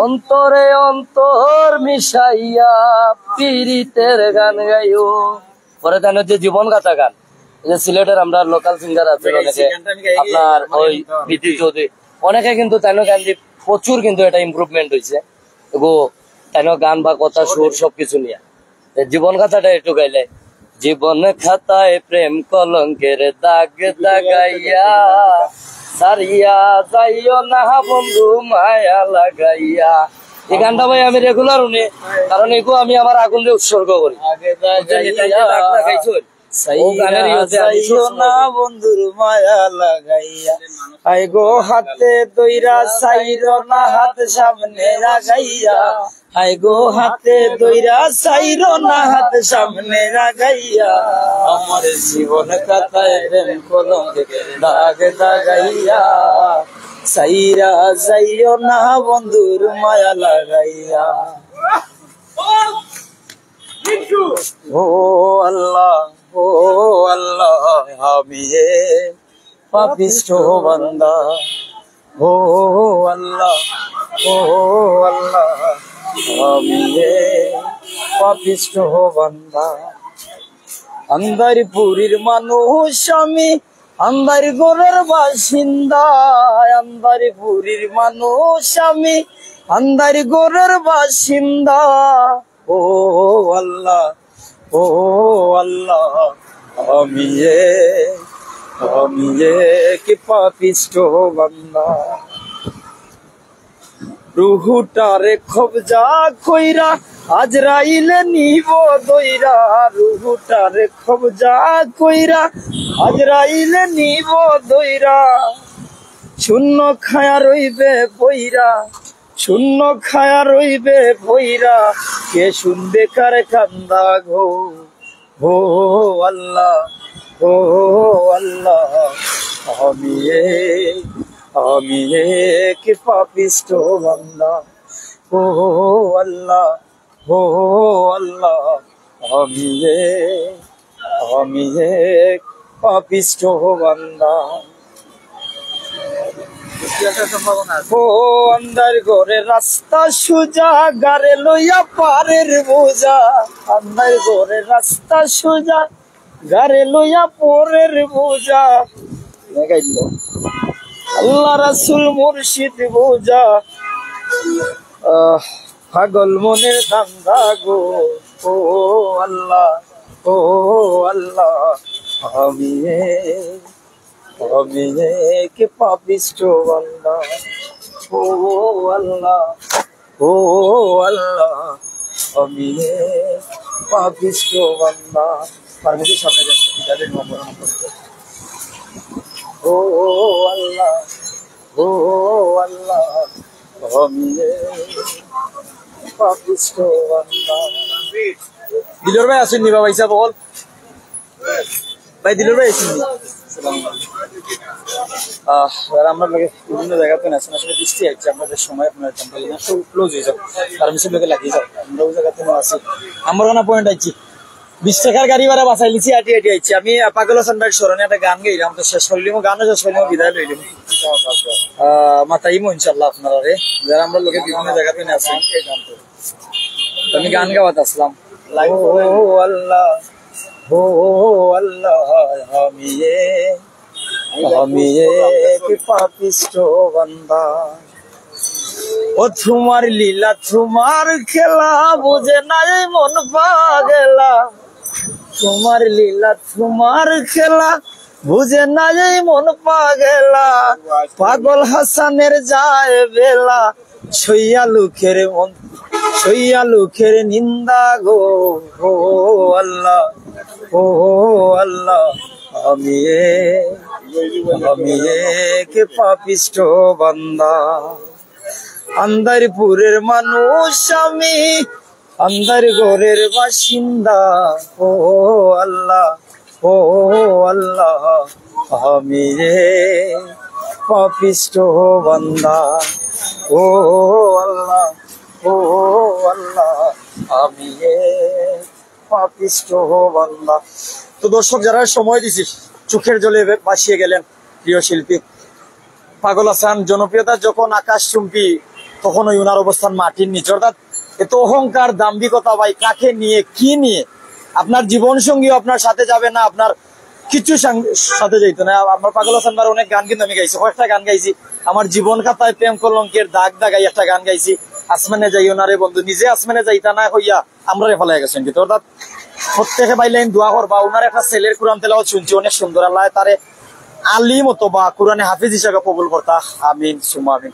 অন্তরে অন্তর মিশাইয়া পীড়িতের গান গাইও। পরে তাই যে জীবন গাথা গান, যে সিলেটের আমরা লোকাল সিঙ্গার আছে অনেকে, আপনার ওই বিধি চৌধুরী অনেকে কিন্তু তাই গান দিয়ে প্রচুর কিন্তু এটা ইমপ্রুভমেন্ট হয়েছে গো, তাই গান বা কথা সুর সবকিছু নিয়ে। জীবন গাথাটা একটু গাইলে, জীবন খাতায় প্রেম কলঙ্কের দাগ দাগাইয়া সারিয়া যাইও না বন্ধু মায়া লাগাইয়া। এই গানটা ভাই আমি রেগুলার শুনি, কারণ এগুলো আমি আমার আগুন দিয়ে উৎসর্গ করি। বন্ধুর মায়া লাগাইয়া আই গো হাতে দইরা সাইরো না হাত সামনে লাগাইয়া, আই গো হাতে দইরা সাইরো না হাত সামনে লাগাইয়া, আমার জীবন কাটায় প্রেম কলঙ্কের দাগ দাগাইয়া সাইরা যাইও না বন্ধুর মায়া লাগাইয়া। ও আল্লাহ ও আল্লাহ আমি পাপিষ্ঠ বান্দা, ও আল্লাহ ও আল্লাহ আমি পাপিষ্ঠ বান্দা, আন্দারপুরীর মানুষ আমি আন্দার গোরের বাসিন্দা, আন্দারপুরীর মানুষ আমি আন্দার গোরের বাসিন্দা, ও আল্লাহ ও আল্লাহ আমি কি পাপিষ্ঠ বান্দা, রুহুটারে কবজা কইরা আজরাইলে নিব দইরা, রুহুটারে কবজা কইরা আজরাইলে নিব দইরা, শূন্য খায়া রইবে বইরা শূন্য খায়া রইবে বইরা, কে শুনবে কার কান্দা গো, ও আল্লাহ ও আল্লাহ আমি কি পাপিষ্ঠ বান্দা, ও আল্লাহ ও আল্লাহ আমি পাপিষ্ঠ বান্দা। ও আন্দার ঘরে রাস্তা সুজা গারে লইয়া পারের বোঝা, আন্দার ঘরে রাস্তা সুজা গারে লইয়া পরের বোঝা, আল্লাহ রাসূল মুর্শিদ বোঝা, পাগল মনের ধান্দা গো, ও আল্লাহ ও আল্লাহ আমি কি পাপিষ্ঠ বান্দা, ও আল্লাহ ও আল্লাহ আমি পাপিষ্ঠ বান্দা। পার্বতীর সামনে যাচ্ছে, ও আল্লাহ ও আল্লাহ আমি পাপিষ্ঠ বান্দা। দিলর ভাই আসেননি বাবা ইসা বল ভাই, দিলর ভাই আসেননি। আমরা লোকে বিভিন্ন জায়গাতে আছেন, আসলে বৃষ্টি আছে, আমাদের সময় আপনার ক্লোজ হয়ে যাও, তার বেশি লোকে লাগিয়ে যাও, আমরা ওই জায়গাতে আছি। আমার কোনো পয়েন্ট আছি 20 টাকার গাড়ি ভাড়া বাঁচাই লিছি, আটি আইছি। আমি পাগল হাসান ভাইয়ের স্মরণে একটা গান গাইলাম, তো শেষ করলিম, গানও শেষ করলিম, বিদায় লইলিম। মাতাইমো ইনশাল্লাহ আপনারা রে, যারা আমরা লোকে বিভিন্ন জায়গাতে আছেন। আমি গান গাওয়াতে আসলাম, ও আল্লাহ ও আল্লাহ আমি কি পাপিষ্ঠ বান্দা, ও তোমার লীলা তোমার খেলা বুঝে নাই মন পাগলা, তোমার লীলা তোমার খেলা বুঝে না এই মন পাগলা, পাগল হাসানের যায় বেলা, সইয়া লুখের মন সইয়া লুখের নিন্দা গো, ও আল্লাহ, ও আল্লাহ, আমি এক পাপিষ্ঠ বান্দা, আন্দারপুরের মানুষ আমি, আন্দার ঘরের বাসিন্দা, ও আল্লাহ, ও আল্লাহ, আমি পাপিষ্ঠ বান্দা, ও আল্লাহ, ও আল্লাহ, আমি পাপিষ্ঠ বান্দা। তো দর্শক যারা সময় দিছি, চোখের জলে ভাসিয়ে গেলেন প্রিয় শিল্পী পাগল হাসান। জনপ্রিয়তা যখন আকাশ চুম্বি, তখন ওই উনার অবস্থান মাটির নিচে। অর্থাৎ এত অহংকার, দাম্ভিকতা ভাই কাকে নিয়ে, কি নিয়ে? আপনার জীবন সঙ্গী আপনার সাথে যাবে না, আপনার কিছু সাথে যাইতো না। আমার পাগল হাসান বার অনেক গান কিন্তু আমি গাইছি, কয়েকটা গান গাইছি। আমার জীবন খাতায় প্রেম কলঙ্কের দাগ দাগাই একটা গান গাইছি, আসমানে যাই ওনারে বন্ধু, নিজে আসমানে যাইতা না হইয়া আমরা ফেলাই গেছেন। কিন্তু অর্থাৎ প্রত্যেকে বাইলেন দোয়া করবা। ওনার একটা ছেলের কোরআন তেলাওয়াত শুনছি, অনেক সুন্দর। আল্লাহ তারে আলিম অথবা কোরআনে হাফিজ হিসাবে কবুল করতা, আমিন সুমা আমিন।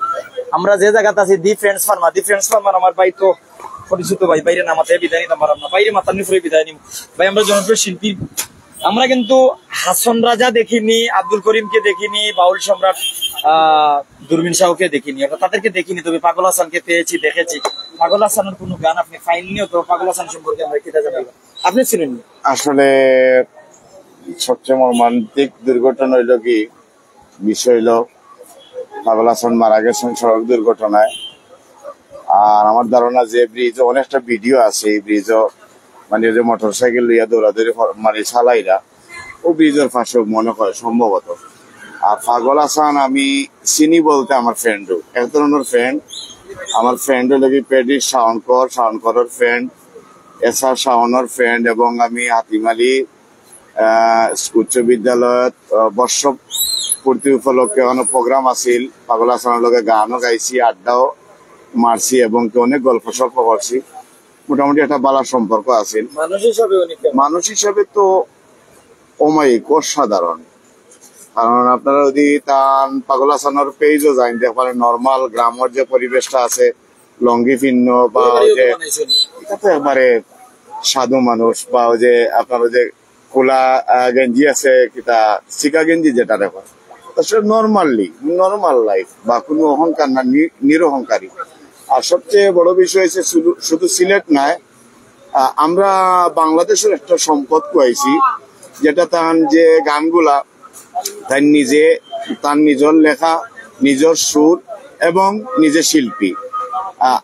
আমরা যে জায়গাতে আছি দি ফ্রেন্ডস ফার্মা, আমার ভাই তো পরিচিত ভাই, বাইরে নামাতে বিদায় নিতাম পারলাম না, বাইরে মাতার নিফরে বিদায় নিব ভাই। আমরা জনপ্রিয় শিল্পী, আমরা কিন্তু হাসন রাজা দেখিনি, আব্দুল করিমকে দেখিনি, বাউল সম্রাট দুরবিন শাহকে দেখিনি, তাদেরকে দেখিনি। তবে পাগল হাসানকে পেয়েছি, দেখেছি। পাগল হাসানের কোনো গান আপনি ফাইননিও তো পাগল হাসান সম্পর্কে আমরা কি জানাই? আপনি ছিলেন আসলে সবচেয়ে মর্মান্তিক দুর্ঘটনা হইল কি, বিষয় হইল পাগল হাসান মারা গেছেন সড়ক দুর্ঘটনায়। আর আমার ধারণা যে ব্রিজ, অনেকটা ভিডিও আছে, এই ব্রিজও মানে যে মোটর সাইকেল লইয়া দৌড়াদৌড়ি মানে চালাইরা ও ব্রিজের পাশে মনে হয় সম্ভবত। আর পাগল হাসান আমি চিনি বলতে আমার ফ্রেন্ডও, এক ধরনের ফ্রেন্ড। আমার ফ্রেন্ড হলো কি পেডির শাওনকরের ফ্রেন্ড, এসআর শাওনের ফ্রেন্ড। এবং আমি হাতিমালি উচ্চ বিদ্যালয়ত বর্ষ পূর্তি উপলক্ষে অনেক প্রোগ্রাম আছিল, পাগল হাসানের লগে গানও গাইছি, আড্ডাও মারছি এবং অনেক গল্প সল্প করছি। মোটামুটি একটা ভালো সম্পর্ক আছে। মানুষ হিসাবে তো অমায়িক, অসাধারণ। কারণ আপনারা যদি তান পাগল হাসানের পেজও যান, দেখবেন নর্মাল গ্রামের যে পরিবেশটা আছে, লঙ্গি ভিন্ন বা ওই যে এটা তো একবারে সাধু মানুষ, বা ওই যে আপনার ওই যে খোলা গেঞ্জি আছে, কিতা চিকা গেঞ্জি যেটা দেখো, আসলে নর্মাল লাইফ, বা কোনো অহংকার না, নিরহংকারী। আর সবচেয়ে বড় বিষয় হচ্ছে শুধু সিলেট নয়, আমরা বাংলাদেশের একটা সম্পদ পাইছি, যেটা তার যে গানগুলা তার নিজের লেখা, নিজের সুর এবং নিজের শিল্পী।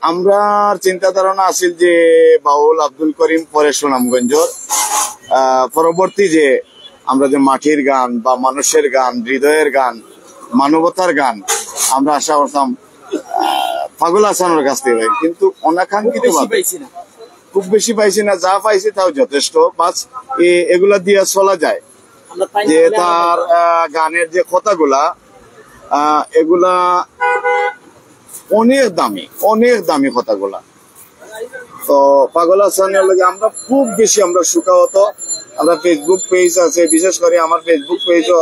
আমরা চিন্তা ধারণা আছিল যে বাউল আব্দুল করিম পরে সুনামগঞ্জর, পরবর্তী যে আমরা যে মাটির গান বা মানুষের গান, হৃদয়ের গান, মানবতার গান আমরা আশা করতাম পাগল হাসানের কাছ থেকে। কিন্তু অনাকাঙ্ক্ষিত খুব বেশি পাইছি না, যা পাইছি তাও যথেষ্ট। বাস এগুলা দিয়ে চলা যায়। যে তার গানের যে কথাগুলা, এগুলা অনেক দামি কথাগুলা। তো পাগল হাসানের লগে আমরা খুব বেশি সুখাহত। আমরা ফেসবুক পেজ আছে, বিশেষ করে আমার ফেসবুক পেজও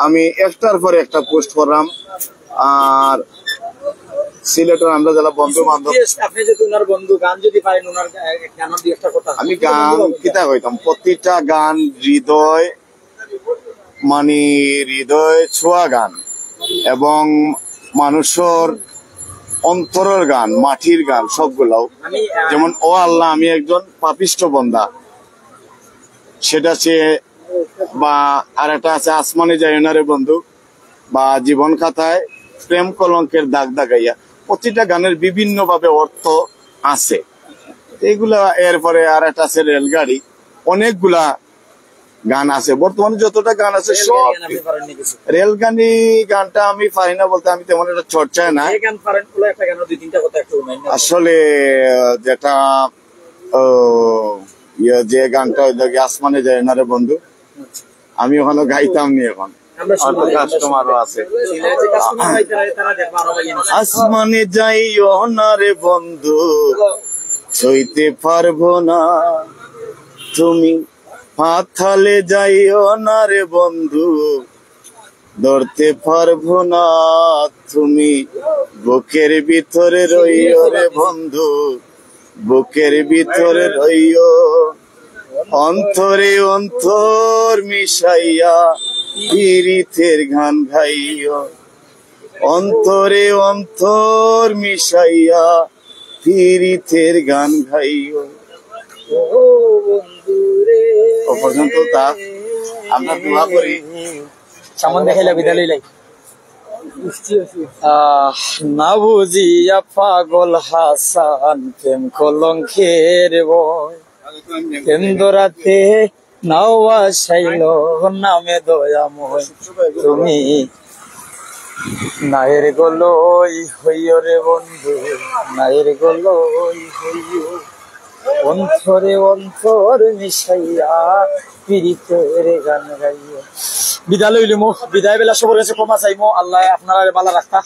আমি একটার পর একটা পোস্ট করলাম। আর সিলেটের আমরা যারা বন্ধু বান্ধব, আমি গান কিতা কইতাম, প্রতিটা গান হৃদয় ছোঁয়া গান এবং মানুষের অন্তরের গান, মাটির গান সবগুলাও। যেমন ও আল্লাহ আমি একজন পাপিষ্ঠ বন্দা, সেটা সে, বা আর একটা আছে আসমানে যাই না রে বন্ধু, বা জীবন খাতায় প্রেম কলঙ্কের দাগ দাগাইয়া। প্রতিটা গানের বিভিন্ন ভাবে অর্থ আছে এইগুলা। এরপরে আর একটা আছে রেলগাড়ি, অনেকগুলা গান আছে। বর্তমানে যতটা গান আছে সব রেলগাড়ি গানটা আমি পারি না বলতে, আমি তেমন একটা চর্চায় না। আসলে যেটা যে গানটা আসমানে যায় না রে বন্ধু, আমি ওখানে গাইতাম নি, এখন কাস্টমারও আছে। আসমানে যাইও না রে বন্ধু, সইতে পারবো না তুমি মাথালে যাইও না রে বন্ধু, ধরতে পারবো না তুমি, বুকের ভিতরে রইও রে বন্ধু, বুকের ভিতরে রইও, অন্তরে অন্তর মিশাইয়া পীড়িতের গান গাইও, অন্তরে অন্তর মিশাইয়া পীড়িতের গান গাইও। ও পর্যন্ত তা আমরা দোয়া করি। সামন দেখাইলা বিদায় লইলাই। না বুঝিয়া পাগল হাসান প্রেম কলঙ্কের বয়, কেন্দ্রাতে নাও আসাইল নামে দয়াময় তুমি, নায়ের গলই হইও রে বন্ধু, নায়ের গলই হইও, অন্তরে অন্তর মিশাইয়া পীড়িতের গান গাইও। বিদায় লইলিমো, বিদায় বেলা সবার কাছে ক্ষমা চাইমো। আল্লাহ আপনারা ভালো রাখতা,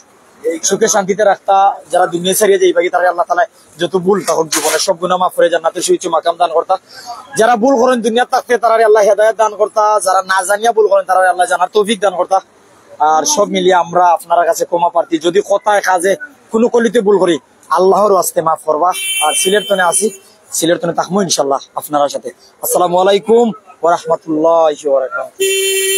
সুখে শান্তিতে রাখতা। যারা দুনিয়া ছাড়িয়ে যাই বাকি তারা আল্লাহ তাআলা যত ভুল থাকুক জীবনে সব গুনাহ মাফ করে জান্নাতের সুউচ্চ মাকাম দান করতা। যারা ভুল করেন দুনিয়া থাকতে তারা আল্লাহ হেদায়েত দান করতা, যারা না জানিয়া ভুল করেন তারা আল্লাহ জানার তৌফিক দান করতা। আর সব মিলিয়ে আমরা আপনার কাছে ক্ষমা প্রার্থী, যদি কথায় কাজে কোনো কলিতে ভুল করি আল্লাহর ওয়াস্তে মাফ করবা। আর সিলেট তনে আসি, সিলেট তনে থাকবো ইনশাল্লাহ আপনার সাথে। আসসালামু আলাইকুম ওয়া রাহমাতুল্লাহি ওয়া বারাকাতুহু।